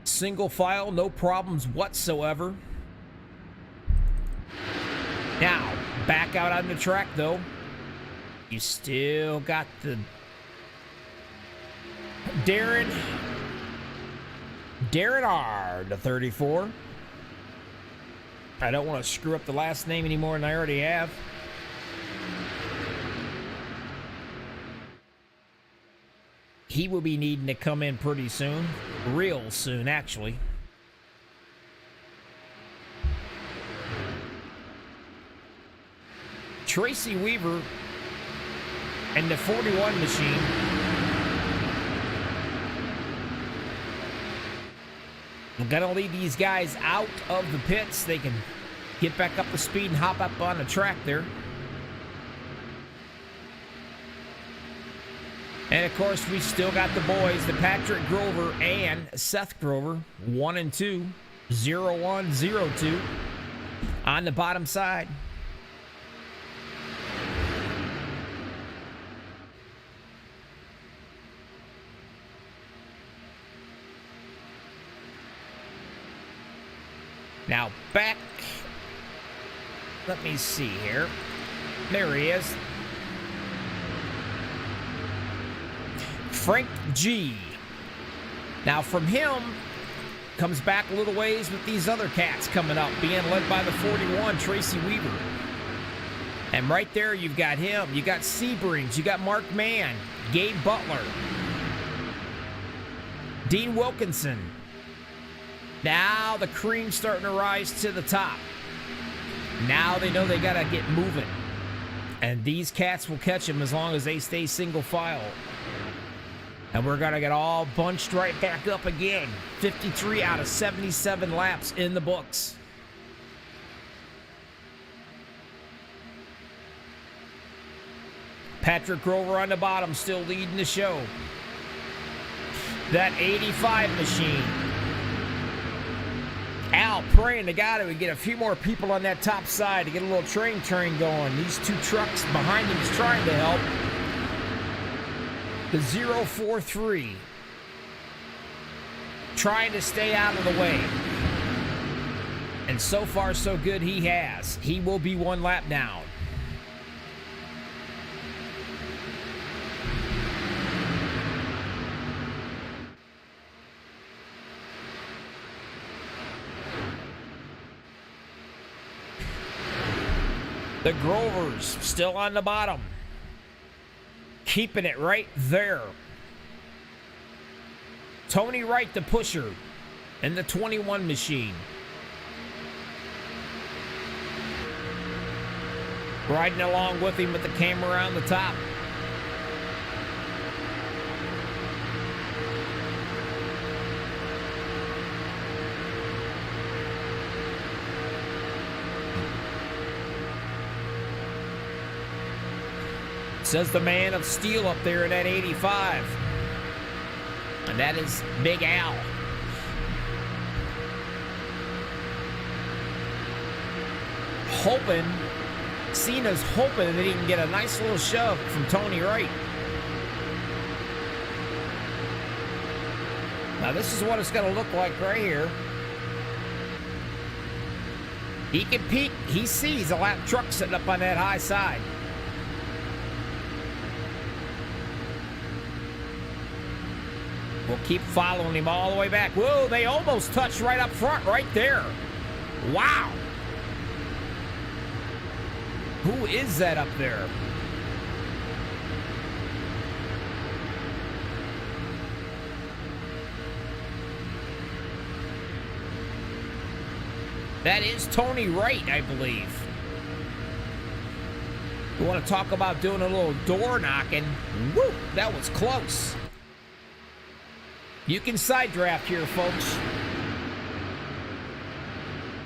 single file, no problems whatsoever. Now, back out on the track, though. You still got the Darren R, the 34. I don't want to screw up the last name any more than I already have. He will be needing to come in pretty soon. Real soon, actually. Tracy Weaver and the 41 machine. I'm going to leave these guys out of the pits. They can get back up to speed and hop up on the track there. And of course, we still got the boys, the Patrick Grover and Seth Grover, 1 and 2, 0-1, 0-2 on the bottom side. Now back, let me see here. There he is. Frank G. Now from him comes back a little ways with these other cats coming up, being led by the 41, Tracy Weaver. And right there you've got him. You got Sebrings. You got Mark Mann, Gabe Butler, Dean Wilkinson. Now the cream's starting to rise to the top. Now they know they got to get moving. And these cats will catch them as long as they stay single file. And we're going to get all bunched right back up again. 53 out of 77 laps in the books. Patrick Grover on the bottom, still leading the show. That 85 machine. Al praying to God it would get a few more people on that top side to get a little train going. These two trucks behind him is trying to help. The 043 trying to stay out of the way. And so far so good he has. He will be one lap down. The Grovers still on the bottom. Keeping it right there. Tony Wright, the pusher, and the 21 machine. Riding along with him with the camera on the top. Says the man of steel up there in that 85. And that is Big Al. Cena's hoping that he can get a nice little shove from Tony Wright. Now this is what it's going to look like right here. He can peek. He sees a lap truck sitting up on that high side. We'll keep following him all the way back. Whoa, they almost touched right up front, right there. Wow. Who is that up there? That is Tony Wright, I believe. You want to talk about doing a little door knocking? Woo, that was close. You can side draft here, folks.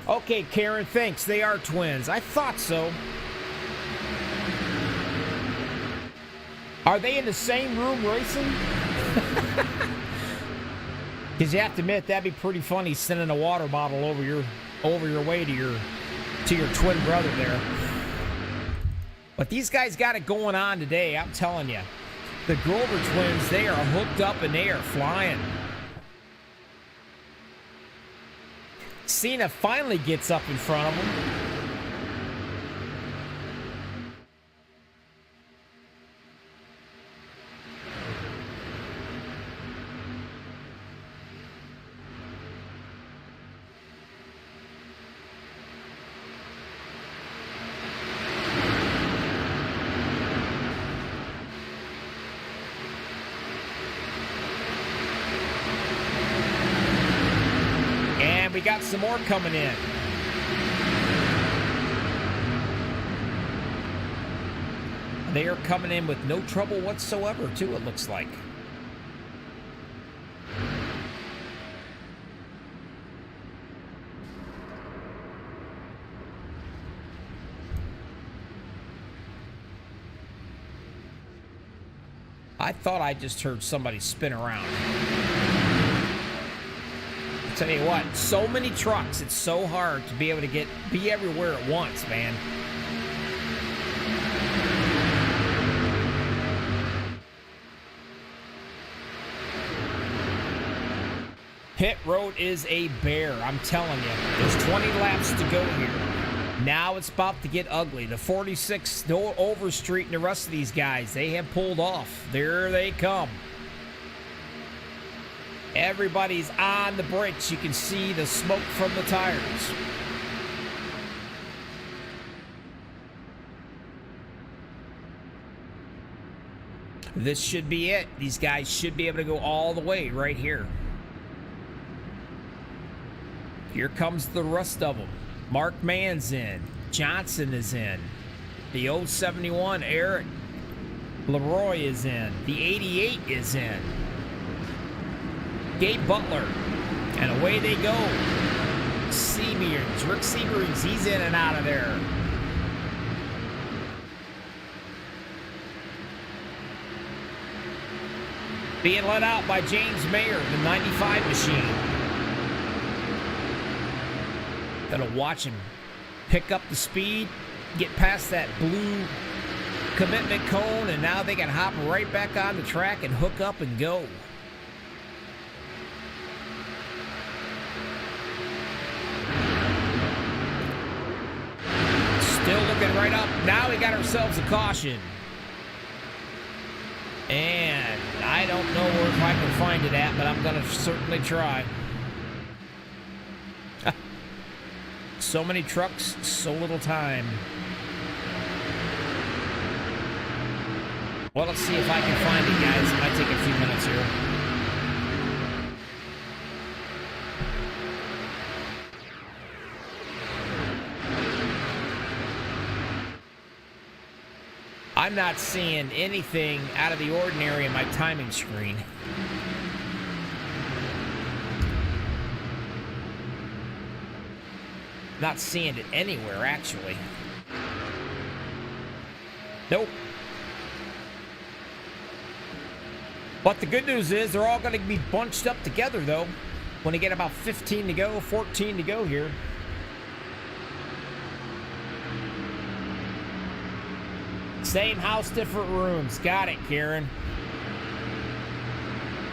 Okay, Karen, thanks. They are twins. I thought so. Are they in the same room racing? Because you have to admit, that'd be pretty funny sending a water bottle over your way to your twin brother there. But these guys got it going on today, I'm telling you. The Grover twins, they are hooked up and they are flying. Cena finally gets up in front of him. We got some more coming in. They are coming in with no trouble whatsoever, too, it looks like. I thought I just heard somebody spin around. I'll tell you what, so many trucks, it's so hard to be able to be everywhere at once, man. Pit road is a bear, I'm telling you. There's 20 laps to go here. Now it's about to get ugly. The 46, no Overstreet, and the rest of these guys, they have pulled off. There they come. Everybody's on the brakes. You can see the smoke from the tires. This should be it. These guys should be able to go all the way right here. Here comes the rest of them. Mark Mann's in. Johnson is in. The 071, Eric Leroy is in. The 88 is in. Gabe Butler. And away they go. Rick Seabrings, he's in and out of there. Being let out by James Mayer, the 95 machine. Gotta watch him pick up the speed, get past that blue commitment cone, and now they can hop right back on the track and hook up and go. Still looking right up. Now we got ourselves a caution. And I don't know where if I can find it at, but I'm gonna certainly try. So many trucks, so little time. Well, let's see if I can find it, guys. It might take a few minutes here. I'm not seeing anything out of the ordinary in my timing screen. Not seeing it anywhere, actually. Nope. But the good news is they're all going to be bunched up together, though, when they get about 15 to go, 14 to go here. Same house, different rooms. Got it, Karen.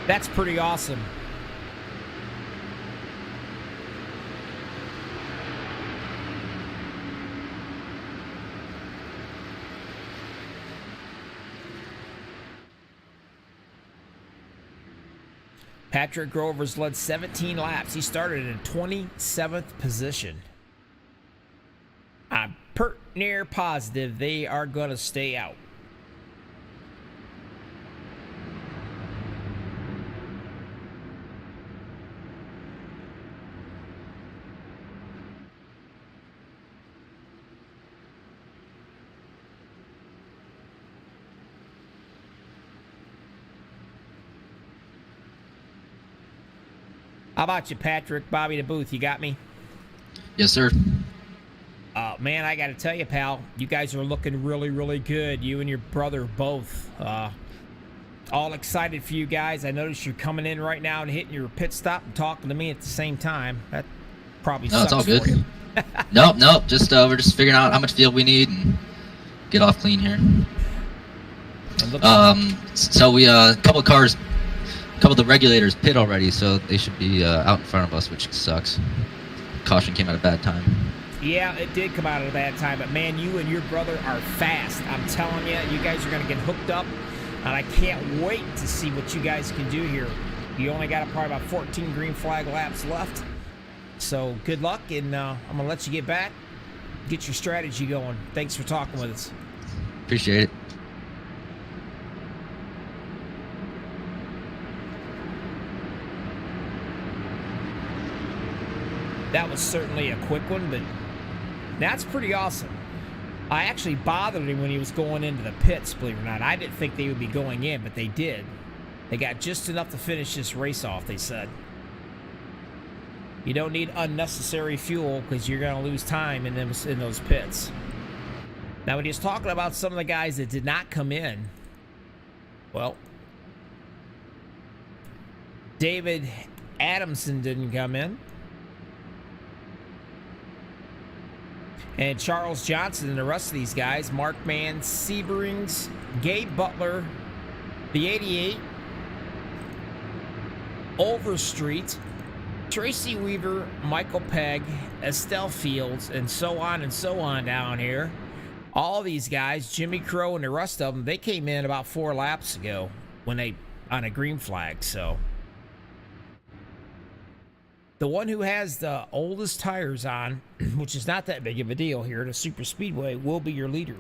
That's pretty awesome. Patrick Grover's led 17 laps. He started in 27th position. I'm pert near positive they are going to stay out. How about you, Patrick? Bobby the Booth, you got me? Yes, sir. Man, I got to tell you, pal, you guys are looking really, really good. You and your brother both. All excited for you guys. I noticed you're coming in right now and hitting your pit stop and talking to me at the same time. That probably sucks. No, it's all good. For you. Nope. Just we're just figuring out how much fuel we need and get off clean here. So we a couple of the regulators pit already, so they should be out in front of us, which sucks. Caution came at a bad time. Yeah, it did come out at a bad time, but man, you and your brother are fast. I'm telling you, you guys are going to get hooked up, and I can't wait to see what you guys can do here. You only got probably about 14 green flag laps left, so good luck, and I'm going to let you get back, get your strategy going. Thanks for talking with us. Appreciate it. That was certainly a quick one, but that's pretty awesome. I actually bothered him when he was going into the pits, believe it or not. I didn't think they would be going in, but they did. They got just enough to finish this race off, they said. You don't need unnecessary fuel because you're going to lose time in those pits. Now, when he was talking about some of the guys that did not come in, well, David Adamson didn't come in. And Charles Johnson and the rest of these guys, Mark Mann, Seberings, Gabe Butler, the 88, Overstreet, Tracy Weaver, Michael Pegg, Estelle Fields, and so on down here. All these guys, Jimmy Crow and the rest of them, they came in about 4 laps ago when they on a green flag. So the one who has the oldest tires on, which is not that big of a deal here at a super speedway, will be your leader.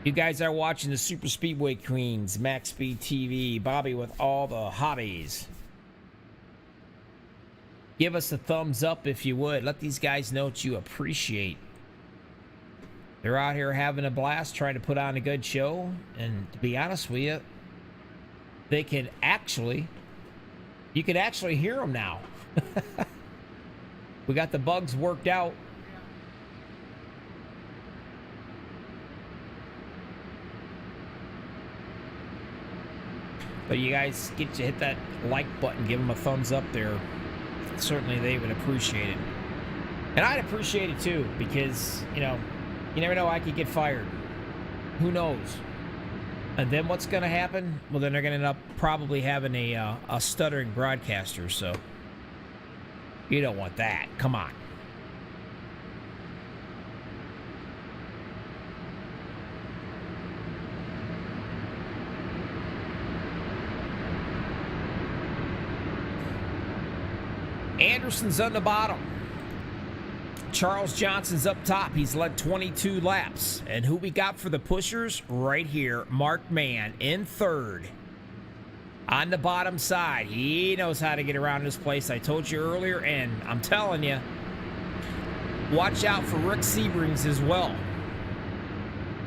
You guys are watching the Super Speedway Queens, Max Speed TV, Bobby with all the hobbies. Give us a thumbs up if you would. Let these guys know what you appreciate. They're out here having a blast, trying to put on a good show. And to be honest with you, they can actually, you can actually hear them now. We got the bugs worked out. But you guys get to hit that like button, give them a thumbs up there. Certainly they would appreciate it. And I'd appreciate it too, because, you know, you never know, I could get fired. Who knows? And then what's going to happen? Well, then they're going to end up probably having a stuttering broadcaster, so you don't want that. Come on. Anderson's on the bottom. Charles Johnson's up top. He's led 22 laps. And who we got for the pushers? Right here, Mark Mann in third. On the bottom side. He knows how to get around this place. I told you earlier, and I'm telling you, watch out for Rick Seberings as well.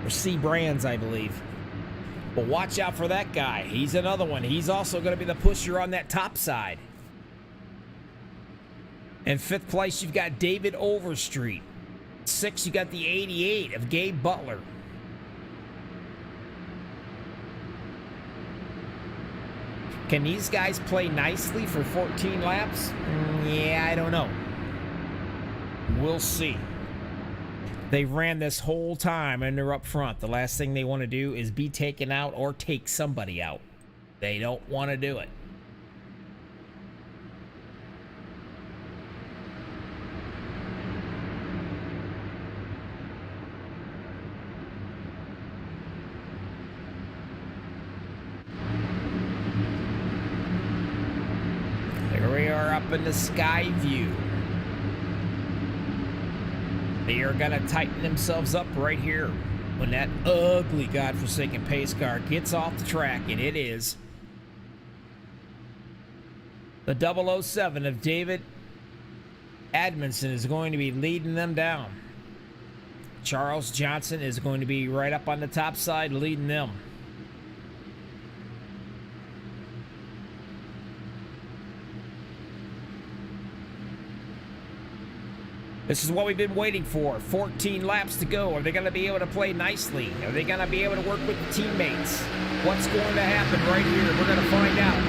Or Seabrands, I believe. But watch out for that guy. He's another one. He's also going to be the pusher on that top side. In 5th place, you've got David Overstreet. 6th, you got the 88 of Gabe Butler. Can these guys play nicely for 14 laps? Yeah, I don't know. We'll see. They ran this whole time and they're up front. The last thing they want to do is be taken out or take somebody out. They don't want to do it. In the sky view, they are going to tighten themselves up right here when that ugly godforsaken pace car gets off the track, and it is the 007 of David Adamson is going to be leading them down. Charles Johnson is going to be right up on the top side leading them. This is what we've been waiting for. 14 laps to go. Are they going to be able to play nicely? Are they going to be able to work with the teammates? What's going to happen right here? We're going to find out.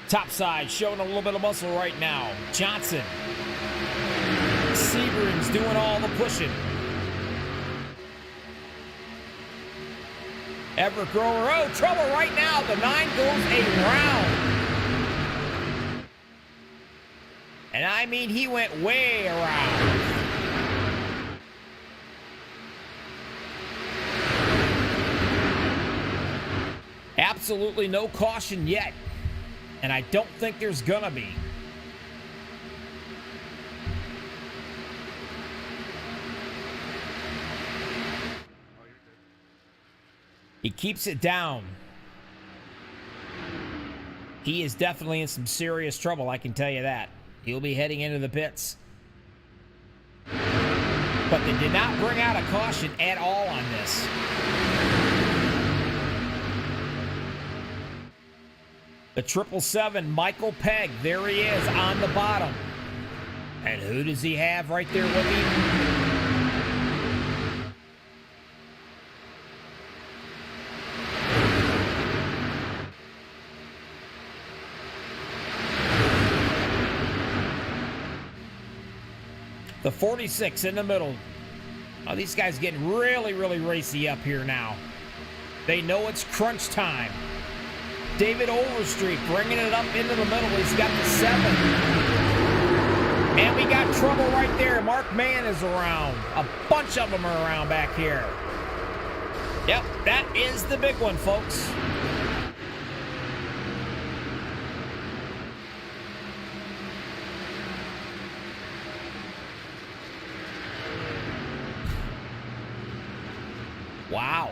Top side showing a little bit of muscle right now. Johnson. Seberings doing all the pushing. Everett Grower, oh, trouble right now. The 9 goes around. And I mean, he went way around. Absolutely no caution yet. And I don't think there's gonna be. He keeps it down. He is definitely in some serious trouble, I can tell you that. He'll be heading into the pits. But they did not bring out a caution at all on this. The 777, Michael Pegg, there he is on the bottom. And who does he have right there with him? The 46 in the middle. Oh, these guys getting really, really racy up here now. They know it's crunch time. David Overstreet bringing it up into the middle. He's got the 7. And we got trouble right there. Mark Mann is around. A bunch of them are around back here. Yep, that is the big one, folks. Wow.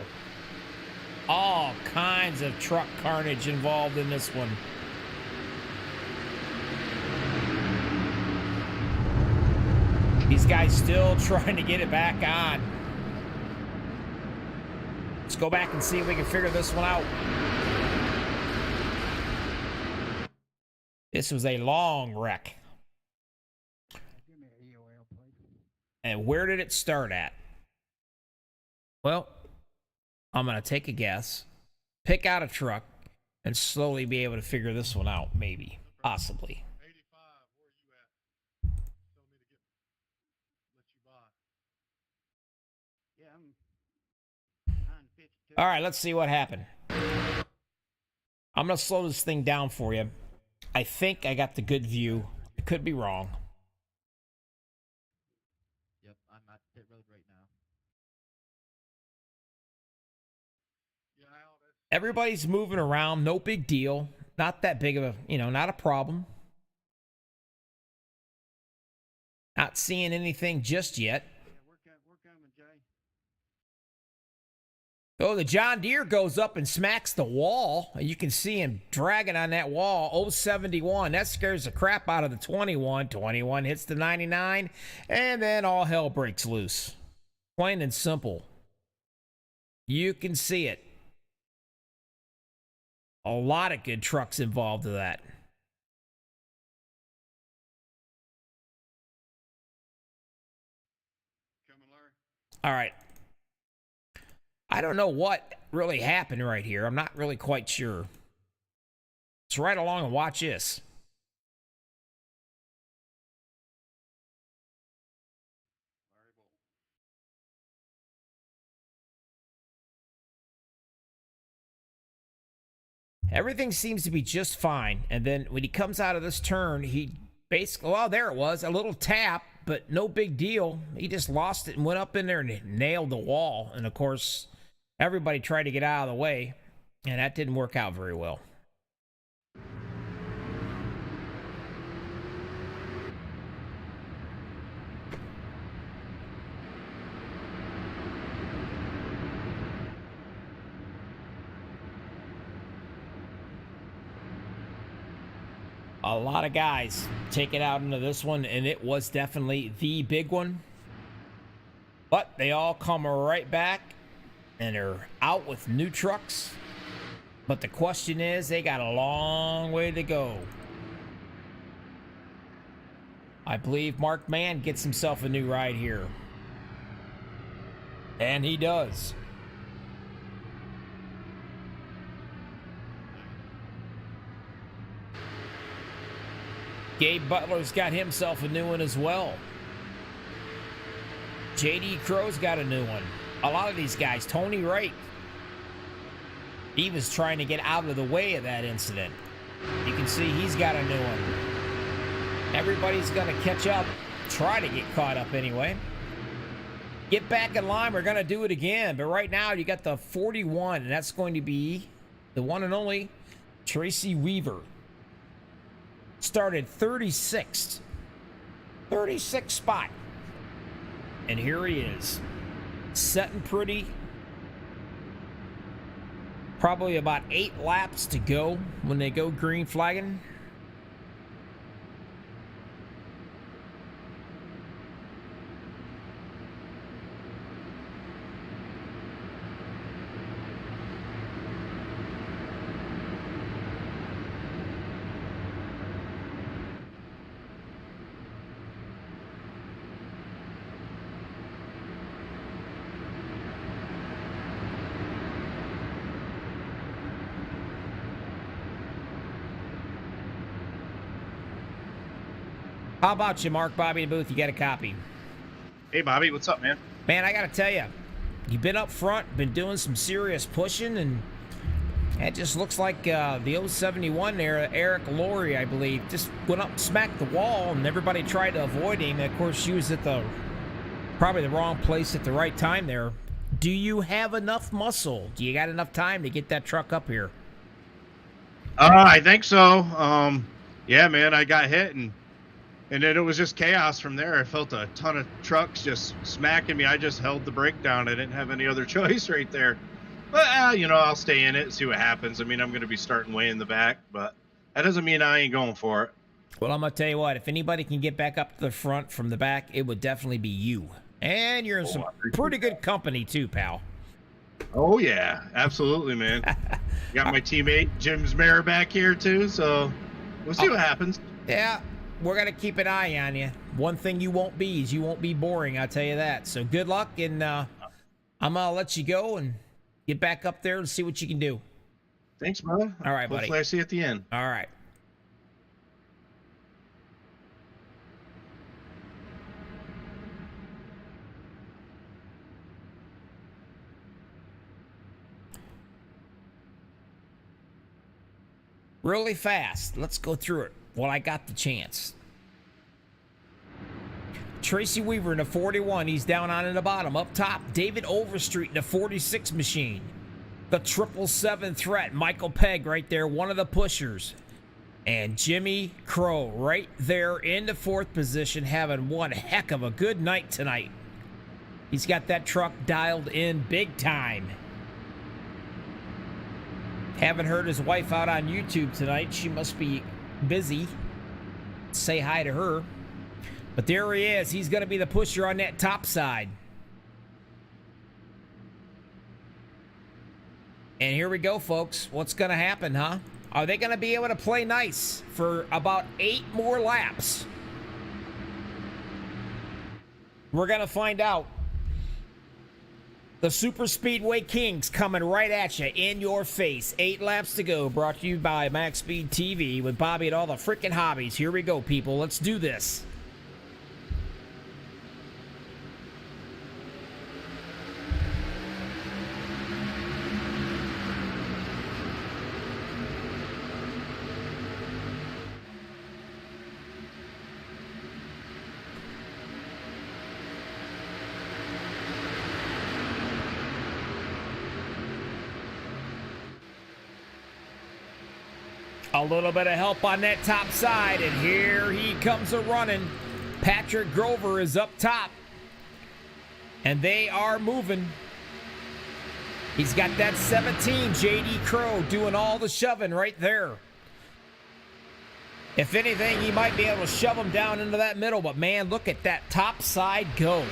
All kinds of truck carnage involved in this one. These guys still trying to get it back on. Let's go back and see if we can figure this one out. This was a long wreck. And where did it start at? Well, I'm going to take a guess, pick out a truck, and slowly be able to figure this one out, maybe, possibly. 85, where you at? Tell me to let you buy. Yeah, I'm 952. All right, let's see what happened. I'm going to slow this thing down for you. I think I got the good view. I could be wrong. Yep, I'm at pit road right now. Everybody's moving around. No big deal. Not that big of a, not a problem. Not seeing anything just yet. Yeah, we're coming, Jay. Oh, the John Deere goes up and smacks the wall. You can see him dragging on that wall. 071. That scares the crap out of the 21. 21 hits the 99. And then all hell breaks loose. Plain and simple. You can see it. A lot of good trucks involved with that. All right. I don't know what really happened right here. I'm not really quite sure. Let's ride along and watch this. Everything seems to be just fine. And then when he comes out of this turn, he basically, well, there it was, a little tap, but no big deal. He just lost it and went up in there and nailed the wall. And of course, everybody tried to get out of the way, and that didn't work out very well. A lot of guys take it out into this one, and it was definitely the big one. But they all come right back, and they're out with new trucks. But the question is, they got a long way to go. I believe Mark Mann gets himself a new ride here. And he does. Gabe Butler's got himself a new one as well. J.D. Crow's got a new one. A lot of these guys, Tony Wright, he was trying to get out of the way of that incident. You can see he's got a new one. Everybody's going to catch up, try to get caught up anyway. Get back in line, we're going to do it again. But right now, you got the 41, and that's going to be the one and only Tracy Weaver. Started 36th. 36th spot. And here he is. Setting pretty. Probably about 8 laps to go when they go green flagging. How about you, Mark? Bobby in the booth, you got a copy. Hey, Bobby, what's up, man? Man, I gotta tell you, you've been up front, been doing some serious pushing, and it just looks like the 071 there, Eric Laurie, I believe, just went up and smacked the wall, and everybody tried to avoid him. And of course, she was at probably the wrong place at the right time there. Do you have enough muscle? Do you got enough time to get that truck up here? I think so. Yeah, man, I got hit, and then it was just chaos from there. I felt a ton of trucks just smacking me. I just held the brake down. I didn't have any other choice right there. But, you know, I'll stay in it and see what happens. I mean, I'm going to be starting way in the back, but that doesn't mean I ain't going for it. Well, I'm going to tell you what, if anybody can get back up to the front from the back, it would definitely be you. And you're in some pretty good company too, pal. Oh, yeah, absolutely, man. Got my teammate Jim's Mare back here, too, so we'll see what happens. Yeah, we're going to keep an eye on you. One thing you won't be is you won't be boring, I'll tell you that. So good luck, and I'm going to let you go and get back up there and see what you can do. Thanks, brother. All right, buddy. Hopefully I see you at the end. All right. Really fast. Let's go through it while I got the chance. Tracy Weaver in the 41. He's down on in the bottom. Up top, David Overstreet in the 46 machine. The 777 threat, Michael Pegg right there, one of the pushers. And Jimmy Crow right there in the 4th position, having one heck of a good night tonight. He's got that truck dialed in big time. Haven't heard his wife out on YouTube tonight. She must be busy. Say hi to her. But there he is. He's going to be the pusher on that top side. And here we go, folks. What's going to happen, huh? Are they going to be able to play nice for about 8 more laps? We're going to find out. The Super Speedway Kings coming right at you in your face. 8 laps to go. Brought to you by Max Speed TV with Bobby and all the freaking hobbies. Here we go, people. Let's do this. A little bit of help on that top side, and here he comes a-running. Patrick Grover is up top, and they are moving. He's got that 17, J.D. Crow, doing all the shoving right there. If anything, he might be able to shove him down into that middle, but man, look at that top side go.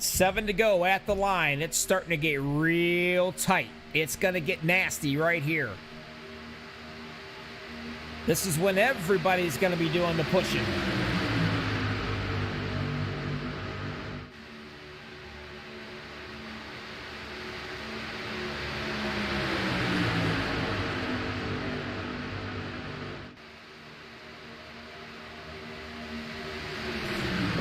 7 to go at the line. It's starting to get real tight. It's going to get nasty right here. This is when everybody's going to be doing the pushing.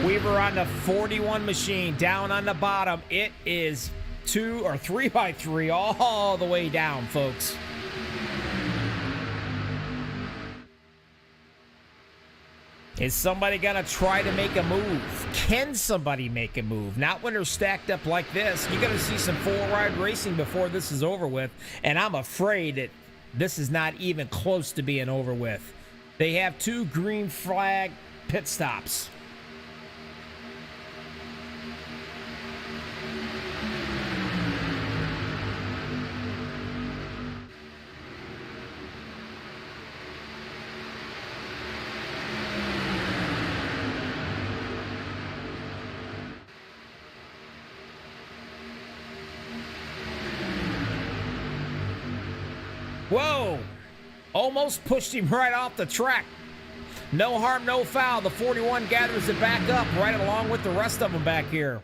Weaver on the 41 machine, down on the bottom. It is 2 or 3 by 3 all the way down, folks. Is somebody gonna try to make a move? Can somebody make a move? Not when they're stacked up like this. You're gonna see some full-ride racing before this is over with, and I'm afraid that this is not even close to being over with. They have 2 green flag pit stops. Whoa! Almost pushed him right off the track. No harm, no foul. The 41 gathers it back up right along with the rest of them back here.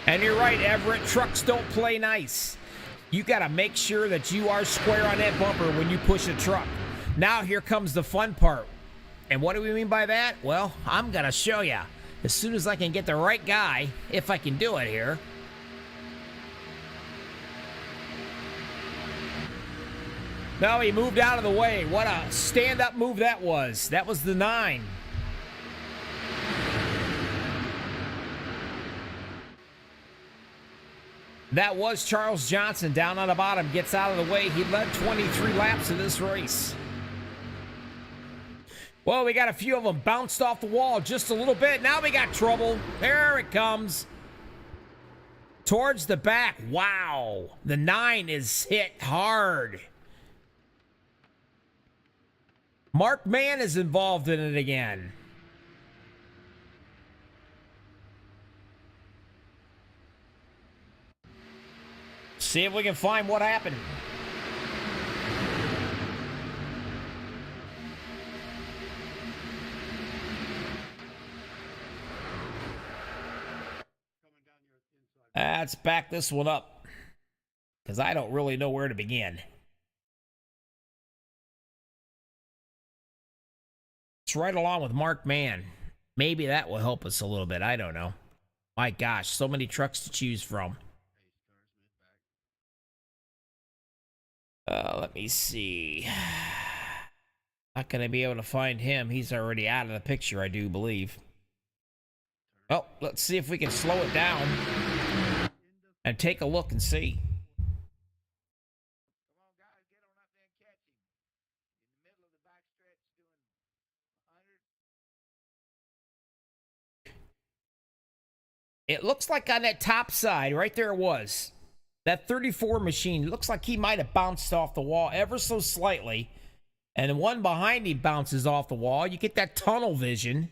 And you're right, Everett. Trucks don't play nice. You got to make sure that you are square on that bumper when you push a truck. Now here comes the fun part. And what do we mean by that? Well, I'm going to show you. As soon as I can get the right guy, if I can do it here. No, he moved out of the way. What a stand-up move that was. That was the 9. That was Charles Johnson down on the bottom. Gets out of the way. He led 23 laps in this race. Well, we got a few of them bounced off the wall just a little bit. Now we got trouble. There it comes. Towards the back. Wow. The 9 is hit hard. Mark Mann is involved in it again. See if we can find what happened. Let's back this one up, because I don't really know where to begin. It's right along with Mark Mann. Maybe that will help us a little bit. I don't know. My gosh, so many trucks to choose from. Let me see. Not going to be able to find him. He's already out of the picture, I do believe. Well, let's see if we can slow it down and take a look and see. It looks like on that top side, right there it was. That 34 machine, looks like he might have bounced off the wall ever so slightly. And the one behind him bounces off the wall. You get that tunnel vision.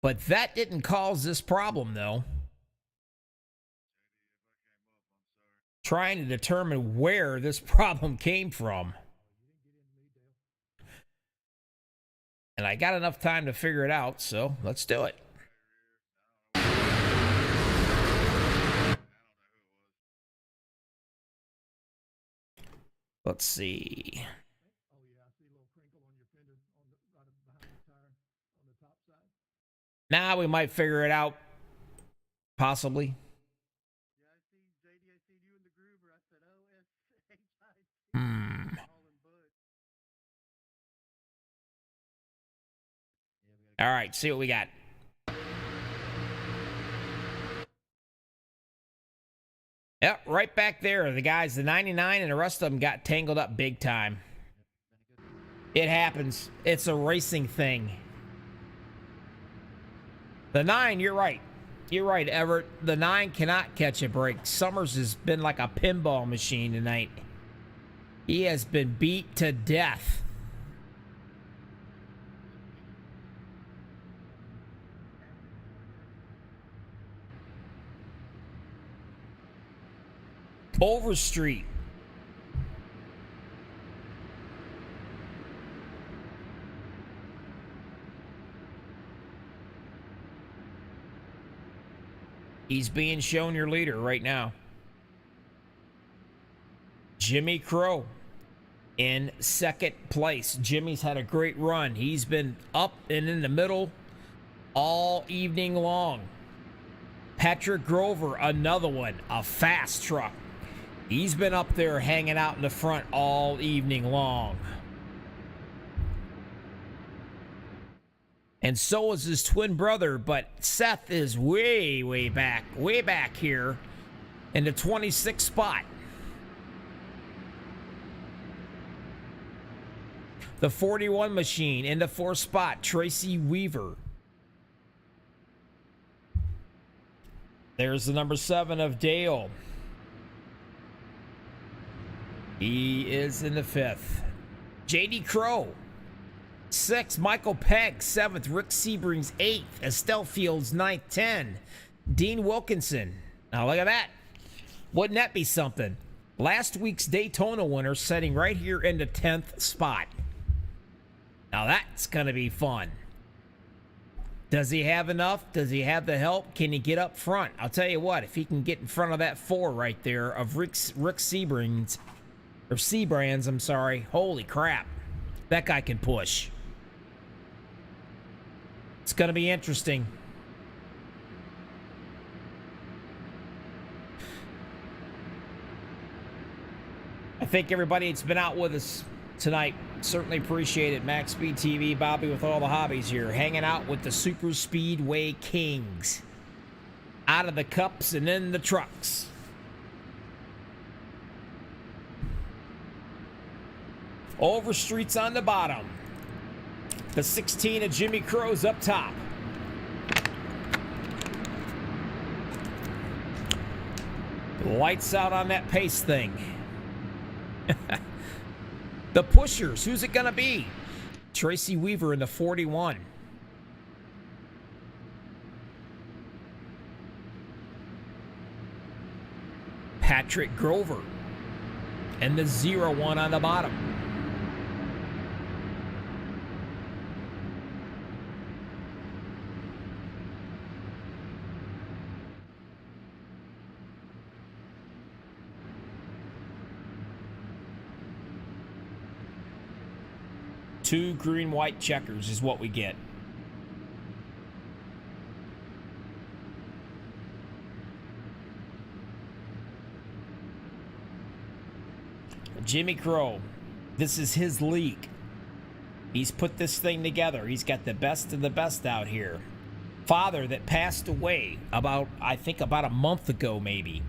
But that didn't cause this problem, though. Trying to determine where this problem came from. And I got enough time to figure it out, so let's do it. Let's see. Oh yeah, I see a little crinkle on your fender on the right behind the tire on the top side. Now we might figure it out. Possibly. Yeah, I see JD, I see you in the groover. I said, O-S-H-I-T. All right, see what we got. Yep, right back there. The guys, the 99 and the rest of them got tangled up big time. It happens. It's a racing thing. The 9, you're right. You're right, Everett. The 9 cannot catch a break. Summers has been like a pinball machine tonight. He has been beat to death. Overstreet. He's being shown your leader right now. Jimmy Crow in second place. Jimmy's had a great run. He's been up and in the middle all evening long. Patrick Grover, another one, a fast truck. He's been up there hanging out in the front all evening long. And so is his twin brother, but Seth is way back here in the 26th spot. The 41 machine in the 4th spot, Tracy Weaver. There's the number 7 of Dale. He is in the 5th. JD Crow. 6th, Michael Pegg. 7th, Rick Sebring's 8th. Estelle Fields, 9th, 10. Dean Wilkinson. Now look at that. Wouldn't that be something? Last week's Daytona winner sitting right here in the 10th spot. Now that's going to be fun. Does he have enough? Does he have the help? Can he get up front? I'll tell you what, if he can get in front of that 4 right there of Rick Sebrands, or Sebrands, I'm sorry. Holy crap. That guy can push. It's going to be interesting. I thank everybody that's been out with us tonight. Certainly appreciate it. Max Speed TV, Bobby with all the hobbies here, hanging out with the Super Speedway Kings. Out of the cups and in the trucks. Overstreet's on the bottom. The 16 of Jimmy Crow's up top. Lights out on that pace thing. The pushers, who's it gonna be? Tracy Weaver in the 41. Patrick Grover and the 01 on the bottom. Two green-white checkers is what we get. Jimmy Crow, this is his league. He's put this thing together. He's got the best of the best out here. Father that passed away I think about a month ago, maybe.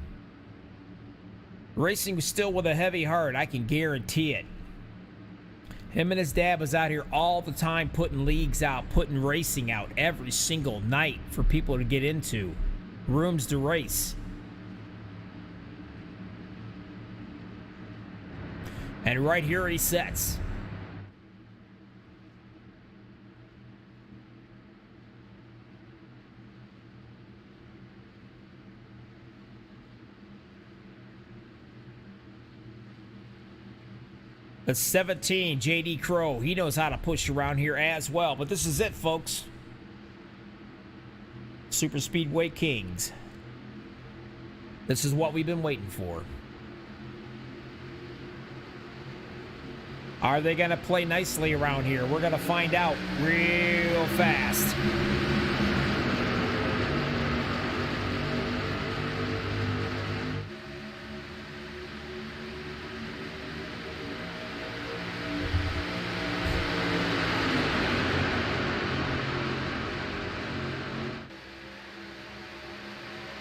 Racing was still with a heavy heart, I can guarantee it. Him and his dad was out here all the time putting leagues out, putting racing out every single night for people to get into. Rooms to race. And right here he sets. The 17, J.D. Crow. He knows how to push around here as well. But this is it, folks. Super Speedway Kings. This is what we've been waiting for. Are they going to play nicely around here? We're going to find out real fast.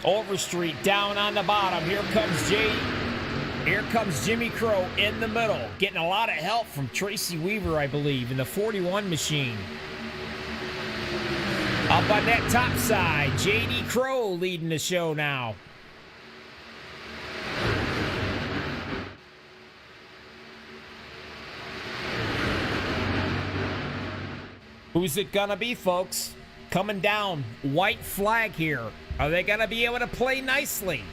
Overstreet down on the bottom. Here comes Jimmy Crow in the middle. Getting a lot of help from Tracy Weaver, I believe, in the 41 machine. Up on that top side, J.D. Crow leading the show now. Who's it gonna be, folks? Coming down, white flag here. Are they gonna be able to play nicely?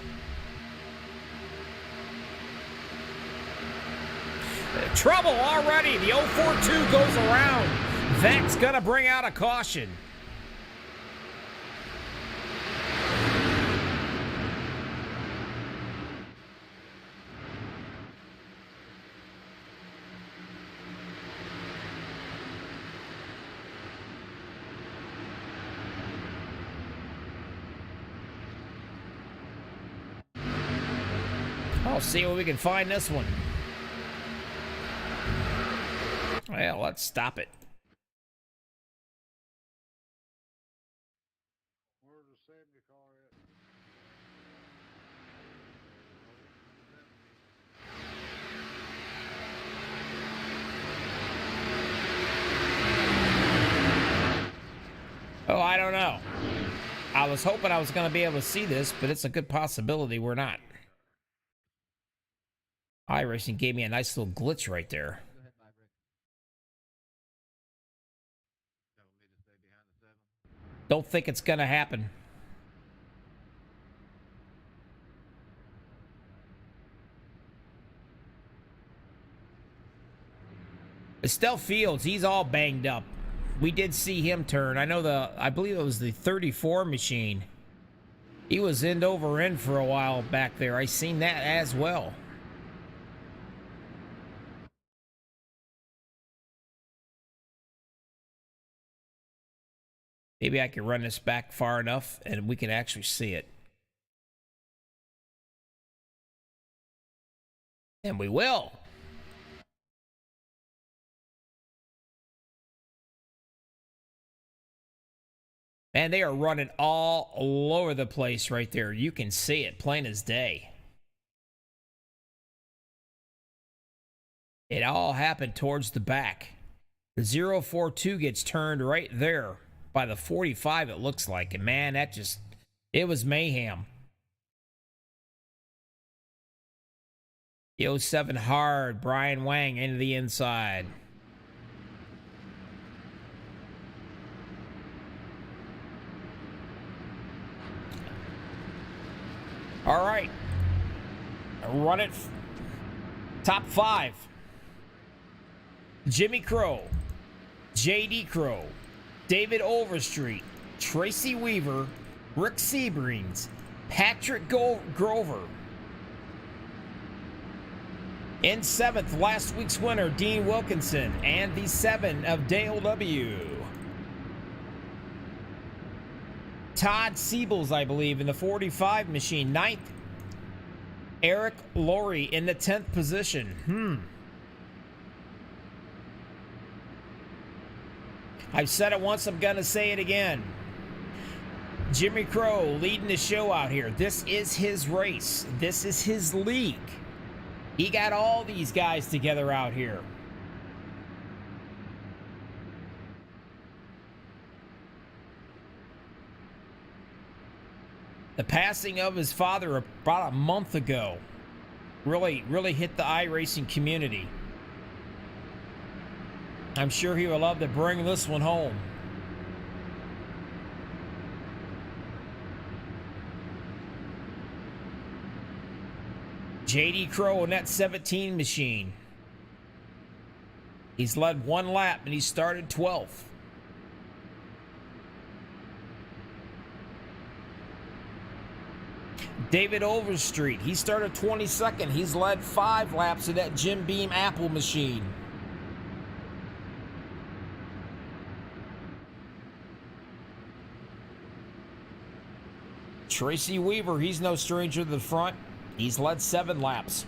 Trouble already. The 042 goes around. That's gonna bring out a caution. I'll see what we can find this one. Well, let's stop it. Where's the 70 car at? Oh, I don't know. I was hoping I was going to be able to see this, but it's a good possibility we're not. iRacing gave me a nice little glitch right there. Don't think it's going to happen. Estelle Fields, he's all banged up. we did see him turn. I believe it was the 34 machine. He was end over end for a while back there. I seen that as well. Maybe I can run this back far enough and we can actually see it. And we will. Man, they are running all over the place right there. You can see it plain as day. It all happened towards the back. The 042 gets turned right there by the 45, it looks like. And man, it was mayhem. The 07 hard, Brian Wang into the inside. All right. Run it. Top 5. Jimmy Crow, J.D. Crow, David Overstreet, Tracy Weaver, Rick Sebreens, Patrick Grover. In 7th, last week's winner, Dean Wilkinson, and the 7 of Dale W. Todd Siebels, I believe, in the 45 machine. 9th, Eric Laurie in the 10th position. I've said it once, I'm going to say it again. Jimmy Crow leading the show out here. This is his race. This is his league. He got all these guys together out here. The passing of his father about a month ago really hit the iRacing community. I'm sure he would love to bring this one home. J.D. Crow in that 17 machine. He's led 1 lap and he started 12th. David Overstreet, he started 22nd. He's led 5 laps of that Jim Beam Apple machine. Tracy Weaver, he's no stranger to the front. He's led 7 laps.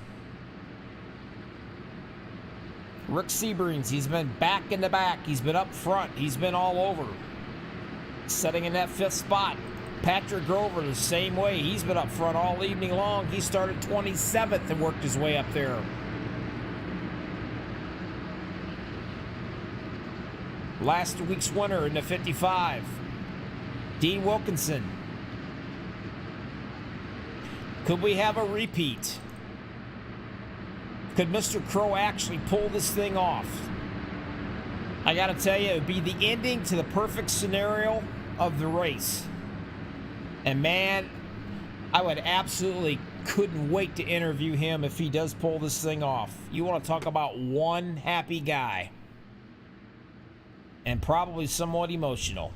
Rick Sebreens, he's been back in the back. He's been up front. He's been all over. Setting in that 5th spot. Patrick Grover, the same way. He's been up front all evening long. He started 27th and worked his way up there. Last week's winner in the 55, Dean Wilkinson. Could we have a repeat? Could Mr. Crow actually pull this thing off? I gotta tell you, it would be the ending to the perfect scenario of the race. And man, I would absolutely couldn't wait to interview him if he does pull this thing off. You want to talk about one happy guy. And probably somewhat emotional.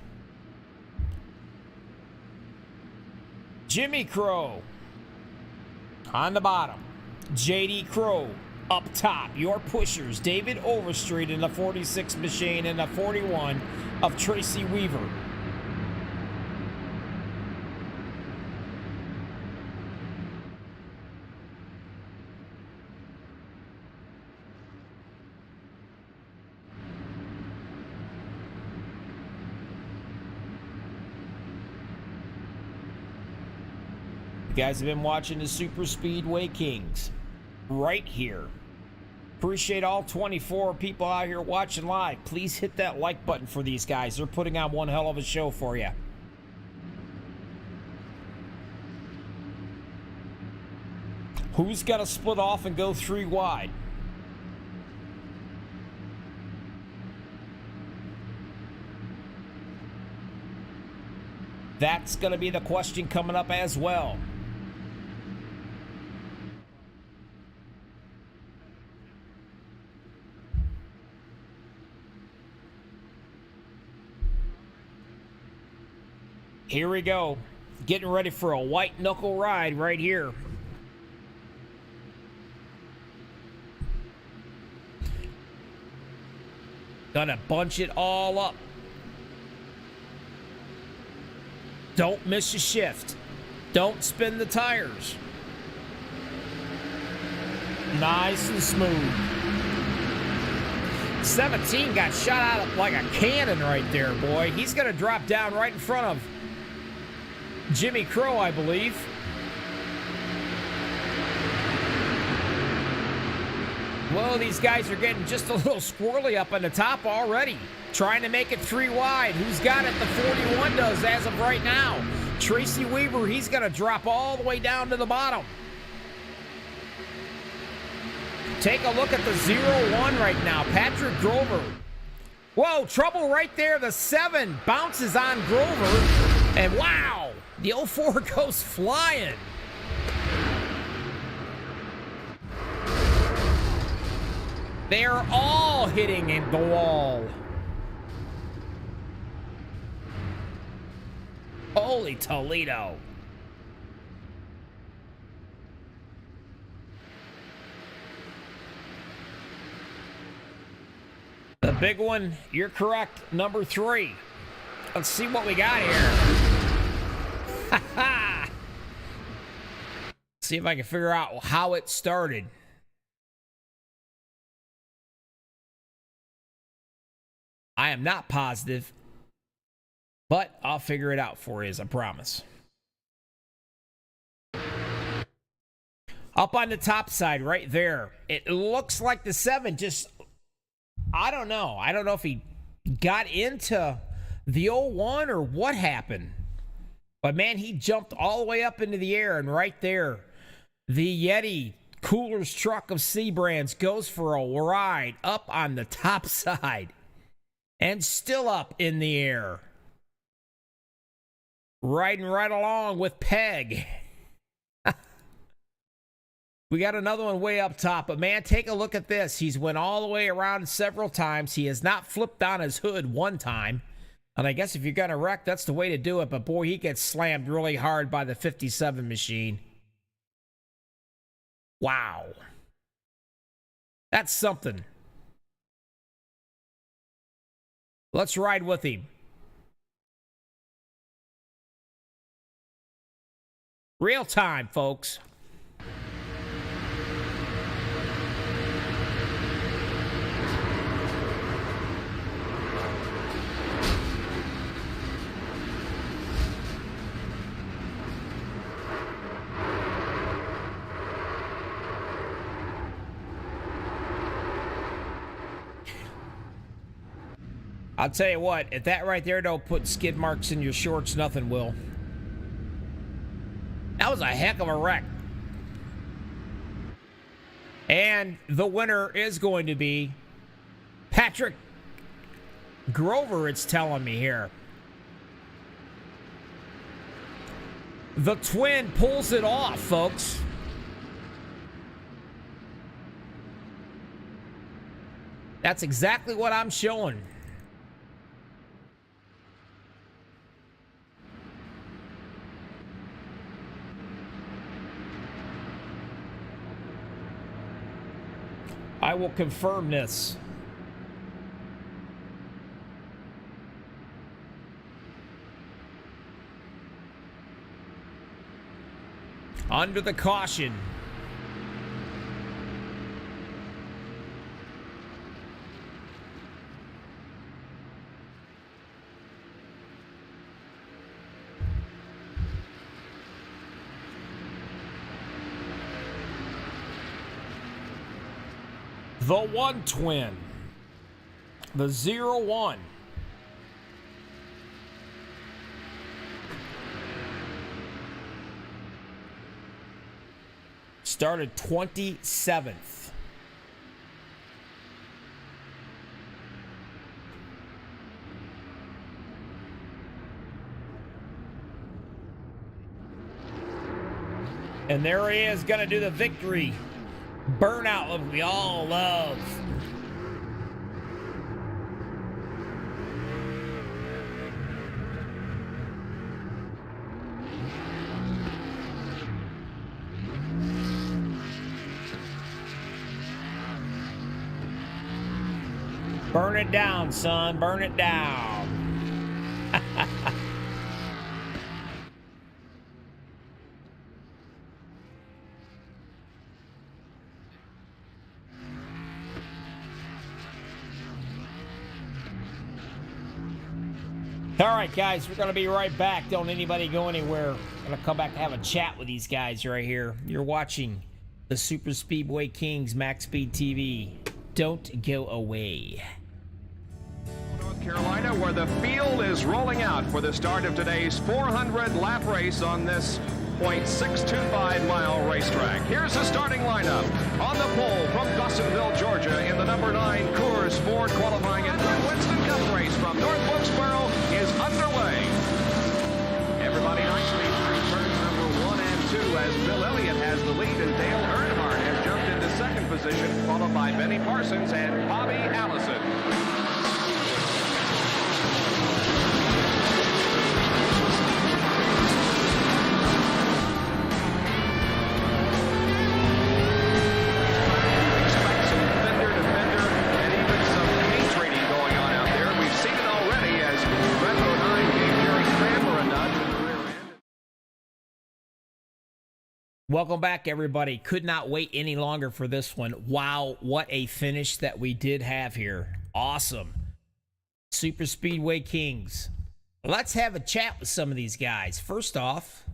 Jimmy Crow on the bottom. J.D. Crow up top. Your pushers. David Overstreet in the 46 machine and the 41 of Tracy Weaver. You guys have been watching the Super Speedway Kings right here. Appreciate all 24 people out here watching live. Please hit that like button for these guys. They're putting on one hell of a show for you. Who's got to split off and go 3 wide? That's going to be the question coming up as well. Here we go. Getting ready for a white knuckle ride right here. Gonna bunch it all up. Don't miss your shift. Don't spin the tires. Nice and smooth. 17 got shot out like a cannon right there, boy. He's gonna drop down right in front of Jimmy Crow, I believe. Whoa, these guys are getting just a little squirrely up on the top already. Trying to make it 3 wide. Who's got it? The 41 does as of right now. Tracy Weaver, he's going to drop all the way down to the bottom. Take a look at the 0-1 right now. Patrick Grover. Whoa, trouble right there. The 7 bounces on Grover. And wow, the 04 goes flying. They are all hitting in the wall. Holy Toledo. The big one, you're correct, number 3. Let's see what we got here. Ha ha! See if I can figure out how it started. I am not positive, but I'll figure it out for you, as I promise. Up on the top side right there, it looks like the 7 just, I don't know. I don't know if he got into the 01 or what happened. But man, he jumped all the way up into the air, and right there, the Yeti Coolers truck of C Brands goes for a ride up on the top side. And still up in the air. Riding right along with Peg. We got another one way up top. But man, take a look at this. He's went all the way around several times. He has not flipped on his hood one time. And I guess if you're going to wreck, that's the way to do it. But boy, he gets slammed really hard by the 57 machine. Wow. That's something. Let's ride with him. Real time, folks. I'll tell you what, if that right there don't put skid marks in your shorts, nothing will. That was a heck of a wreck. And the winner is going to be Patrick Grover, it's telling me here. The twin pulls it off, folks. That's exactly what I'm showing. I will confirm this. Under the caution. The 1 twin. The 0-1. Started 27th. And there he is, gonna do the victory burnout that we all love. Burn it down, son. Burn it down. All right, guys, we're going to be right back. Don't anybody go anywhere. I'm going to come back and have a chat with these guys right here. You're watching the Super Speedway Kings Max Speed TV. Don't go away. North Carolina, where the field is rolling out for the start of today's 400-lap race on this .625-mile racetrack. Here's the starting lineup. On the pole from Dawsonville, Georgia, in the number 9 Coors Ford qualifying and Winston Cup race from North Wilkesboro is underway. Everybody nicely through turns number 1 and 2 as Bill Elliott has the lead and Dale Earnhardt has jumped into second position, followed by Benny Parsons and Bobby Allison. Welcome back, everybody. Could not wait any longer for this one. Wow, what a finish that we did have here. Awesome. Super Speedway Kings. Let's have a chat with some of these guys. First off,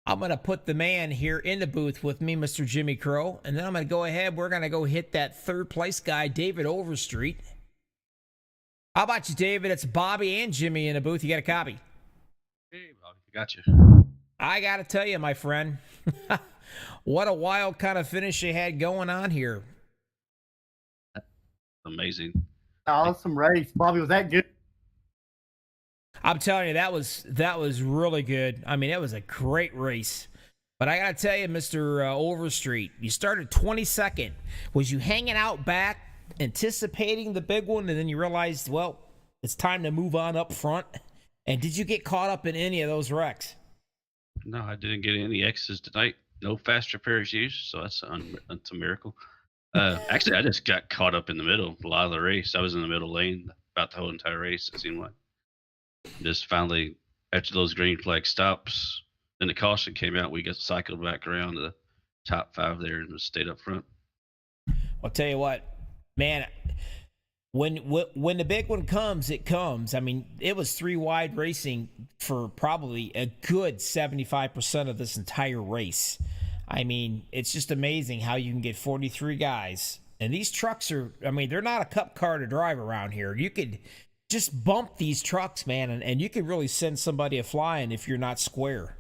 I'm going to put the man here in the booth with me, Mr. Jimmy Crow, and then I'm going to go ahead. We're going to go hit that third place guy, David Overstreet. How about you, David? It's Bobby and Jimmy in the booth. You got a copy? Hey, Bobby, got you. I got to tell you, my friend, what a wild kind of finish they had going on here. Amazing. Awesome race. Bobby, was that good? I'm telling you, that was really good. I mean, it was a great race. But I got to tell you, Mr. Overstreet, you started 22nd. Was you hanging out back, anticipating the big one, and then you realized, well, it's time to move on up front? And did you get caught up in any of those wrecks? No, I didn't get any X's tonight. No fast repairs used, so that's a miracle. Actually, I just got caught up in the middle a lot of the race. I was in the middle lane about the whole entire race, it seemed like. Just finally, after those green flag stops, then the caution came out, we got cycled back around to the top 5 there and just stayed up front. I'll tell you what, man, when the big one comes, it comes. I mean, it was 3 wide racing for probably a good 75% of this entire race. I mean, it's just amazing how you can get 43 guys. And these trucks are, I mean, they're not a cup car to drive around here. You could just bump these trucks, man, and you could really send somebody a flying if you're not square.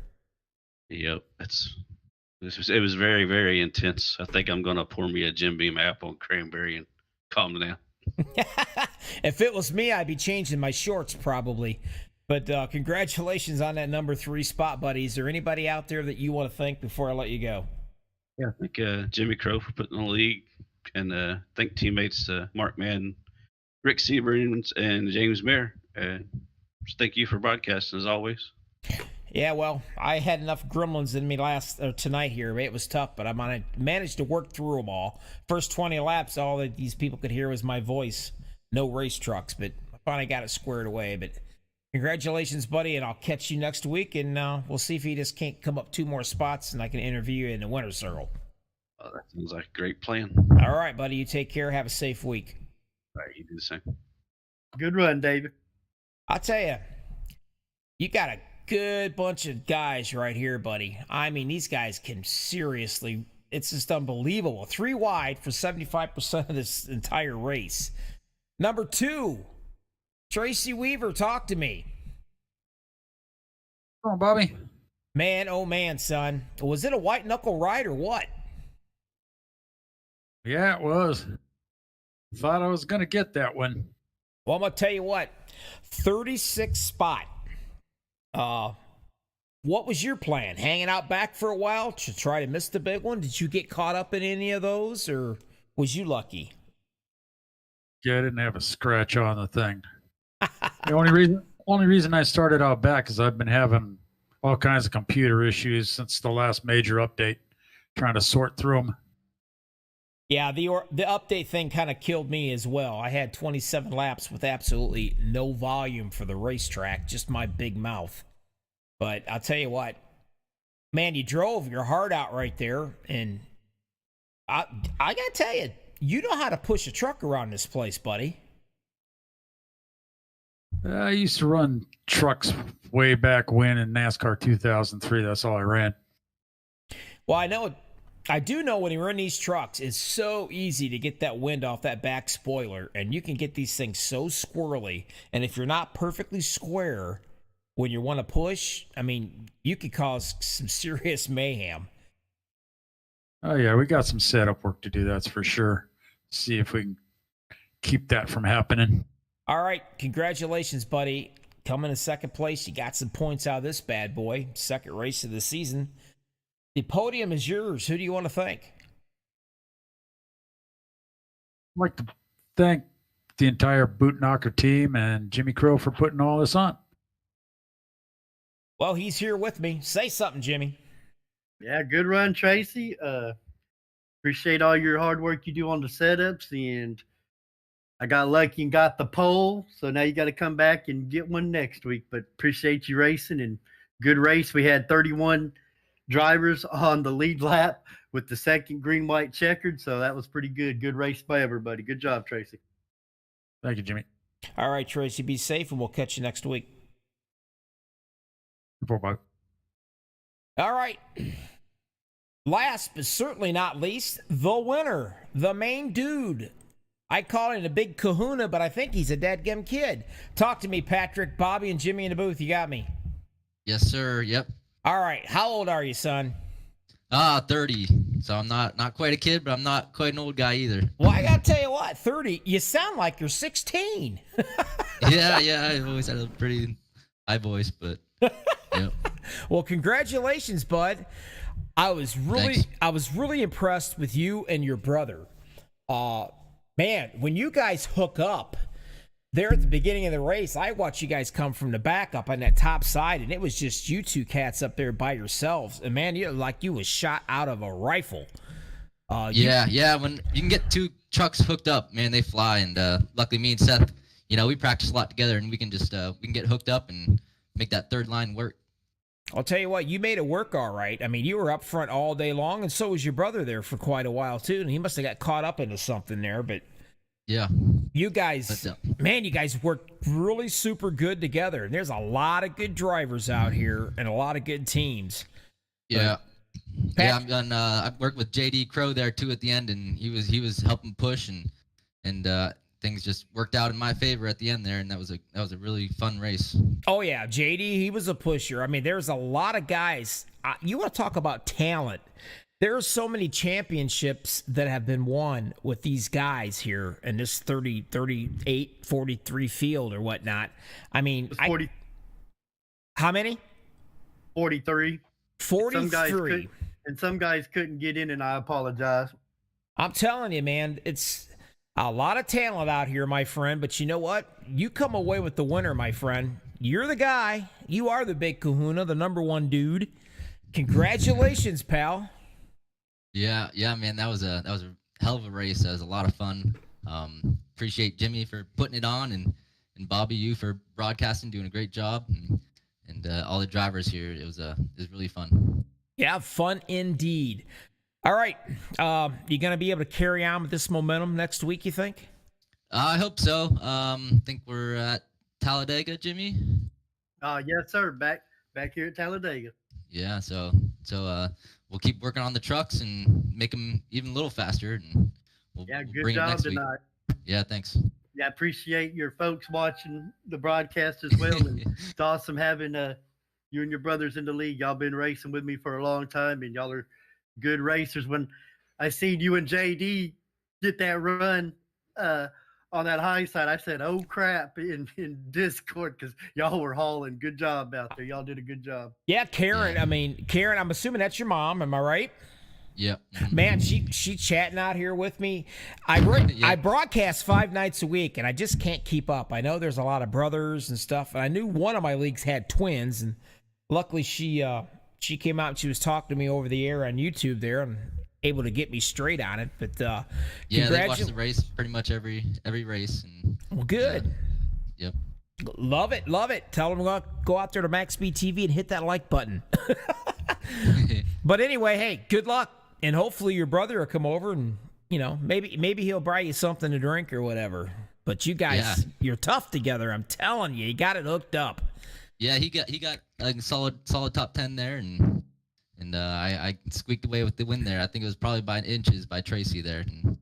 Yep, it was very, very intense. I think I'm going to pour me a Jim Beam apple and cranberry and calm down. If it was me, I'd be changing my shorts probably. But congratulations on that number 3 spot, buddy. Is there anybody out there that you want to thank before I let you go? Yeah, I think Jimmy Crow for putting on the league, and thank teammates Mark Madden, Rick Seaburns, and James Mayer. Thank you for broadcasting as always. Yeah, well, I had enough gremlins in me tonight here. It was tough, but I managed to work through them all. First 20 laps, all that these people could hear was my voice. No race trucks, but I finally got it squared away. But congratulations, buddy, and I'll catch you next week, and we'll see if you just can't come up 2 more spots, and I can interview you in the winner's circle. Oh, that sounds like a great plan. All right, buddy, you take care. Have a safe week. All right, you do the same. Good run, David. I'll tell you, you got a good bunch of guys right here, buddy. I mean, these guys can seriously, it's just unbelievable. 3 wide for 75% of this entire race. Number 2, Tracy Weaver, talk to me. Come on, Bobby. Man, oh man, son. Was it a white knuckle ride or what? Yeah, it was. Thought I was going to get that one. Well, I'm going to tell you what. 36 spot. What was your plan? Hanging out back for a while to try to miss the big one? Did you get caught up in any of those, or was you lucky? Yeah, I didn't have a scratch on the thing. The only reason I started out back is I've been having all kinds of computer issues since the last major update, trying to sort through them. Yeah, the update thing kind of killed me as well. I had 27 laps with absolutely no volume for the racetrack, just my big mouth. But I'll tell you what, man, you drove your heart out right there, and I gotta tell you, you know how to push a truck around this place, buddy. I used to run trucks way back when in NASCAR 2003. That's all I ran. Well, I do know when you run these trucks, it's so easy to get that wind off that back spoiler, and you can get these things so squirrely. And if you're not perfectly square when you want to push, I mean, you could cause some serious mayhem. Oh, yeah, we got some setup work to do, that's for sure. See if we can keep that from happening. All right, congratulations, buddy. Coming in second place, you got some points out of this bad boy. Second race of the season. The podium is yours. Who do you want to thank? I'd like to thank the entire Boot Knocker team and Jimmy Crow for putting all this on. Well, he's here with me. Say something, Jimmy. Yeah, good run, Tracy. Appreciate all your hard work you do on the setups, and I got lucky and got the pole, so now you got to come back and get one next week. But appreciate you racing, and good race. We had 31 drivers on the lead lap with the second green, white, checkered, so that was pretty good. Good race by everybody. Good job, Tracy. Thank you, Jimmy. All right, Tracy, be safe, and we'll catch you next week. Bye. All right. Last but certainly not least, the winner, the main dude. I call him a big kahuna, but I think he's a dadgum kid. Talk to me, Patrick, Bobby, and Jimmy in the booth. You got me? Yes, sir. Yep. All right. How old are you, son? 30. So I'm not quite a kid, but I'm not quite an old guy either. Well, I got to tell you what, 30, you sound like you're 16. yeah, I've always had a pretty high voice, but yep. Well, congratulations, bud. I was really impressed with you and your brother. Man, when you guys hook up there at the beginning of the race, I watched you guys come from the back up on that top side, and it was just you two cats up there by yourselves. And man, you was shot out of a rifle. Yeah. When you can get two trucks hooked up, man, they fly. And luckily, me and Seth, we practice a lot together, and we can just we can get hooked up and make that third line work. I'll tell you what, you made it work all right. I mean, you were up front all day long, and so was your brother there for quite a while, too. And he must have got caught up into something there. But yeah, you guys, man, you guys worked really super good together. And there's a lot of good drivers out here and a lot of good teams. Yeah. I've worked with JD Crow there, too, at the end, and he was helping push, and things just worked out in my favor at the end there, and that was a really fun race. Oh yeah, JD, he was a pusher. I mean, there's a lot of guys. You want to talk about talent? There are so many championships that have been won with these guys here in this 30, 38, 43 field or whatnot. I mean, 40. How many? 43. 43. Some guys couldn't get in, and I apologize. I'm telling you, man, it's a lot of talent out here, my friend, but you know what? You come away with the winner, my friend. You're the guy. You are the big kahuna, the number one dude. Congratulations, pal. Yeah, man, that was a hell of a race. That was a lot of fun. Appreciate Jimmy for putting it on, and Bobby, you for broadcasting, doing a great job, and all the drivers here. It was really fun. Yeah, fun indeed. All right, you going to be able to carry on with this momentum next week, you think? I hope so. Think we're at Talladega, Jimmy? Yes, sir. Back here at Talladega. Yeah, so we'll keep working on the trucks and make them even a little faster. And we'll good bring job it next tonight. Week. Yeah, thanks. Yeah, I appreciate your folks watching the broadcast as well. And it's awesome having you and your brothers in the league. Y'all been racing with me for a long time, and y'all are good racers. When I seen you and JD get that run on that high side, I said, "Oh crap!" in Discord, because y'all were hauling. Good job out there. Y'all did a good job. Yeah, Karen. Yeah. I mean, Karen. I'm assuming that's your mom. Am I right? Yep. Man, she chatting out here with me. I broadcast 5 nights a week, and I just can't keep up. I know there's a lot of brothers and stuff, and I knew one of my leagues had twins, and luckily she came out and she was talking to me over the air on YouTube there, and able to get me straight on it. But Yeah, they watch the race pretty much every race. And well, good. Yep. Love it, love it. Tell them to go out there to MaxspeedTV and hit that like button. But anyway, hey, good luck, and hopefully your brother will come over and maybe he'll buy you something to drink or whatever. But you guys, you're tough together. I'm telling you, you got it hooked up. Yeah, he got a solid top 10 there, and I squeaked away with the win there. I think it was probably by inches by Tracy there, and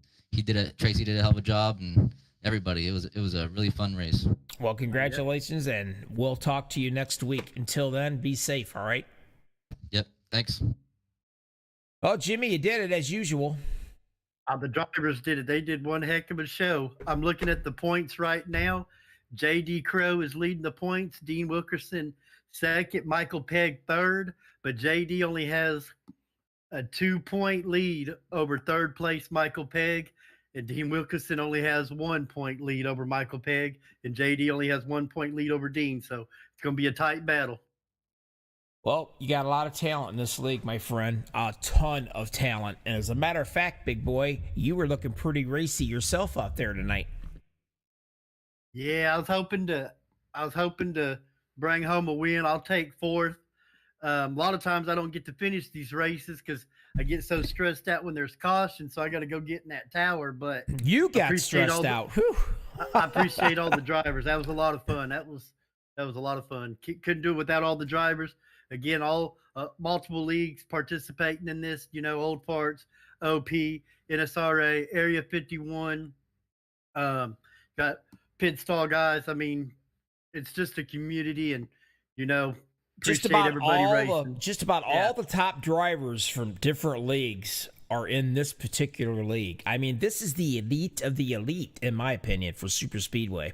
Tracy did a hell of a job, and everybody. It was a really fun race. Well, congratulations, and we'll talk to you next week. Until then, be safe, all right? Yep, thanks. Oh, Jimmy, you did it as usual. The drivers did it. They did one heck of a show. I'm looking at the points right now. J.D. Crow is leading the points. Dean Wilkerson second. Michael Pegg third. But J.D. only has a 2-point lead over third place Michael Pegg. And Dean Wilkerson only has 1 point lead over Michael Pegg. And J.D. only has 1 point lead over Dean. So it's going to be a tight battle. Well, you got a lot of talent in this league, my friend. A ton of talent. And as a matter of fact, big boy, you were looking pretty racy yourself out there tonight. Yeah, I was hoping to bring home a win. I'll take fourth. A lot of times I don't get to finish these races because I get so stressed out when there's caution, so I got to go get in that tower. But you got stressed out. I appreciate all the drivers. That was a lot of fun. That was a lot of fun. Couldn't do it without all the drivers. Again, all multiple leagues participating in this. Old Farts, OP, NSRA, Area 51. Got pit stall guys. I mean, it's just a community, and just about all the top drivers from different leagues are in this particular league. I mean, this is the elite of the elite, in my opinion, for super speedway.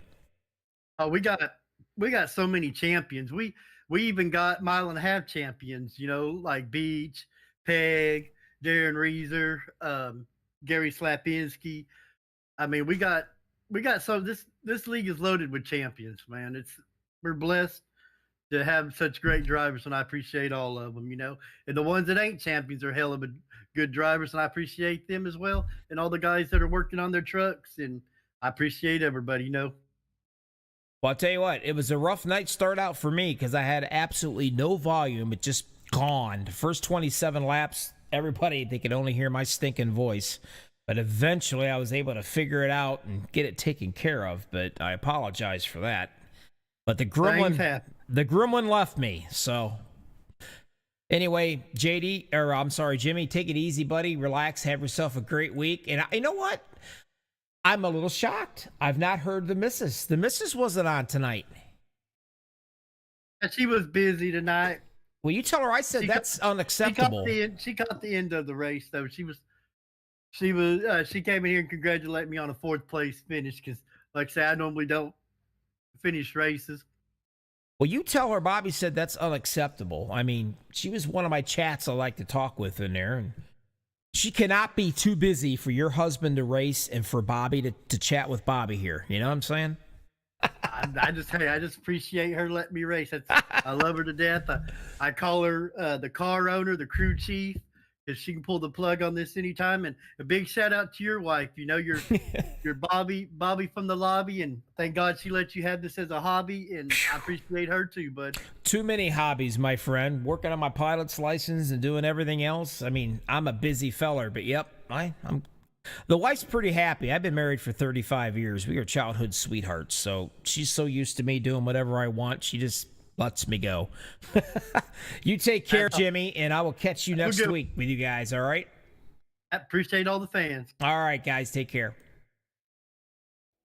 Oh, we got so many champions. We even got mile and a half champions, like Beach, Peg, Darren Reeser, Gary Slapinski. I mean, we got so this league is loaded with champions, man. We're blessed to have such great drivers, and I appreciate all of them, And the ones that ain't champions are hell of a good drivers, and I appreciate them as well. And all the guys that are working on their trucks, and I appreciate everybody, Well, I'll tell you what, it was a rough night start out for me because I had absolutely no volume. It just gone. The first 27 laps, everybody, they could only hear my stinking voice. But eventually I was able to figure it out and get it taken care of. But I apologize for that. But the gremlin left me. So anyway, Jimmy, take it easy, buddy. Relax. Have yourself a great week. And you know what? I'm a little shocked. I've not heard the missus. The missus wasn't on tonight. She was busy tonight. Well, you tell her I said that's unacceptable. She caught the end of the race, though. She came in here and congratulated me on a 4th place finish because, like I say, I normally don't finish races. Well, you tell her Bobby said that's unacceptable. I mean, she was one of my chats I like to talk with in there, and she cannot be too busy for your husband to race and for Bobby to chat with Bobby here. You know what I'm saying? I just appreciate her letting me race. I love her to death. I call her the car owner, the crew chief, because she can pull the plug on this anytime. And a big shout out to your wife. You're Bobby from the lobby, and thank God she let you have this as a hobby. And I appreciate her too, bud. Too many hobbies, my friend. Working on my pilot's license and doing everything else. I mean, I'm a busy feller, but yep, I'm. The wife's pretty happy. I've been married for 35 years. We are childhood sweethearts, so she's so used to me doing whatever I want. She just lets me go. You take care, Jimmy, and I will catch you next week with you guys, all right? I appreciate all the fans. All right, guys, take care.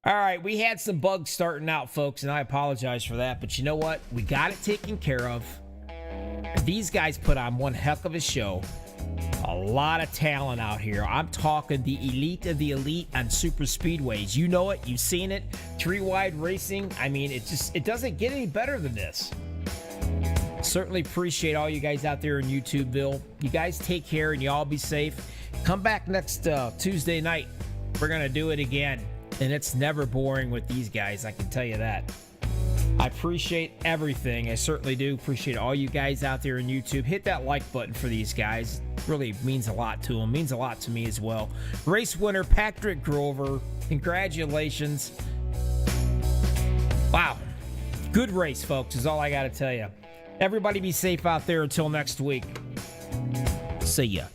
All right, we had some bugs starting out, folks, and I apologize for that, but you know what? We got it taken care of. These guys put on one heck of a show. A lot of talent out here. I'm talking the elite of the elite on super speedways. You know it. You've seen it. 3-wide racing. I mean, it doesn't get any better than this. Certainly appreciate all you guys out there in YouTubeville. You guys take care and you all be safe. Come back next Tuesday night. We're going to do it again. And it's never boring with these guys. I can tell you that. I appreciate everything. I certainly do appreciate all you guys out there on YouTube. Hit that like button for these guys. It really means a lot to them. Means a lot to me as well. Race winner Patrick Grover. Congratulations. Wow. Good race, folks, is all I got to tell you. Everybody be safe out there until next week. See ya.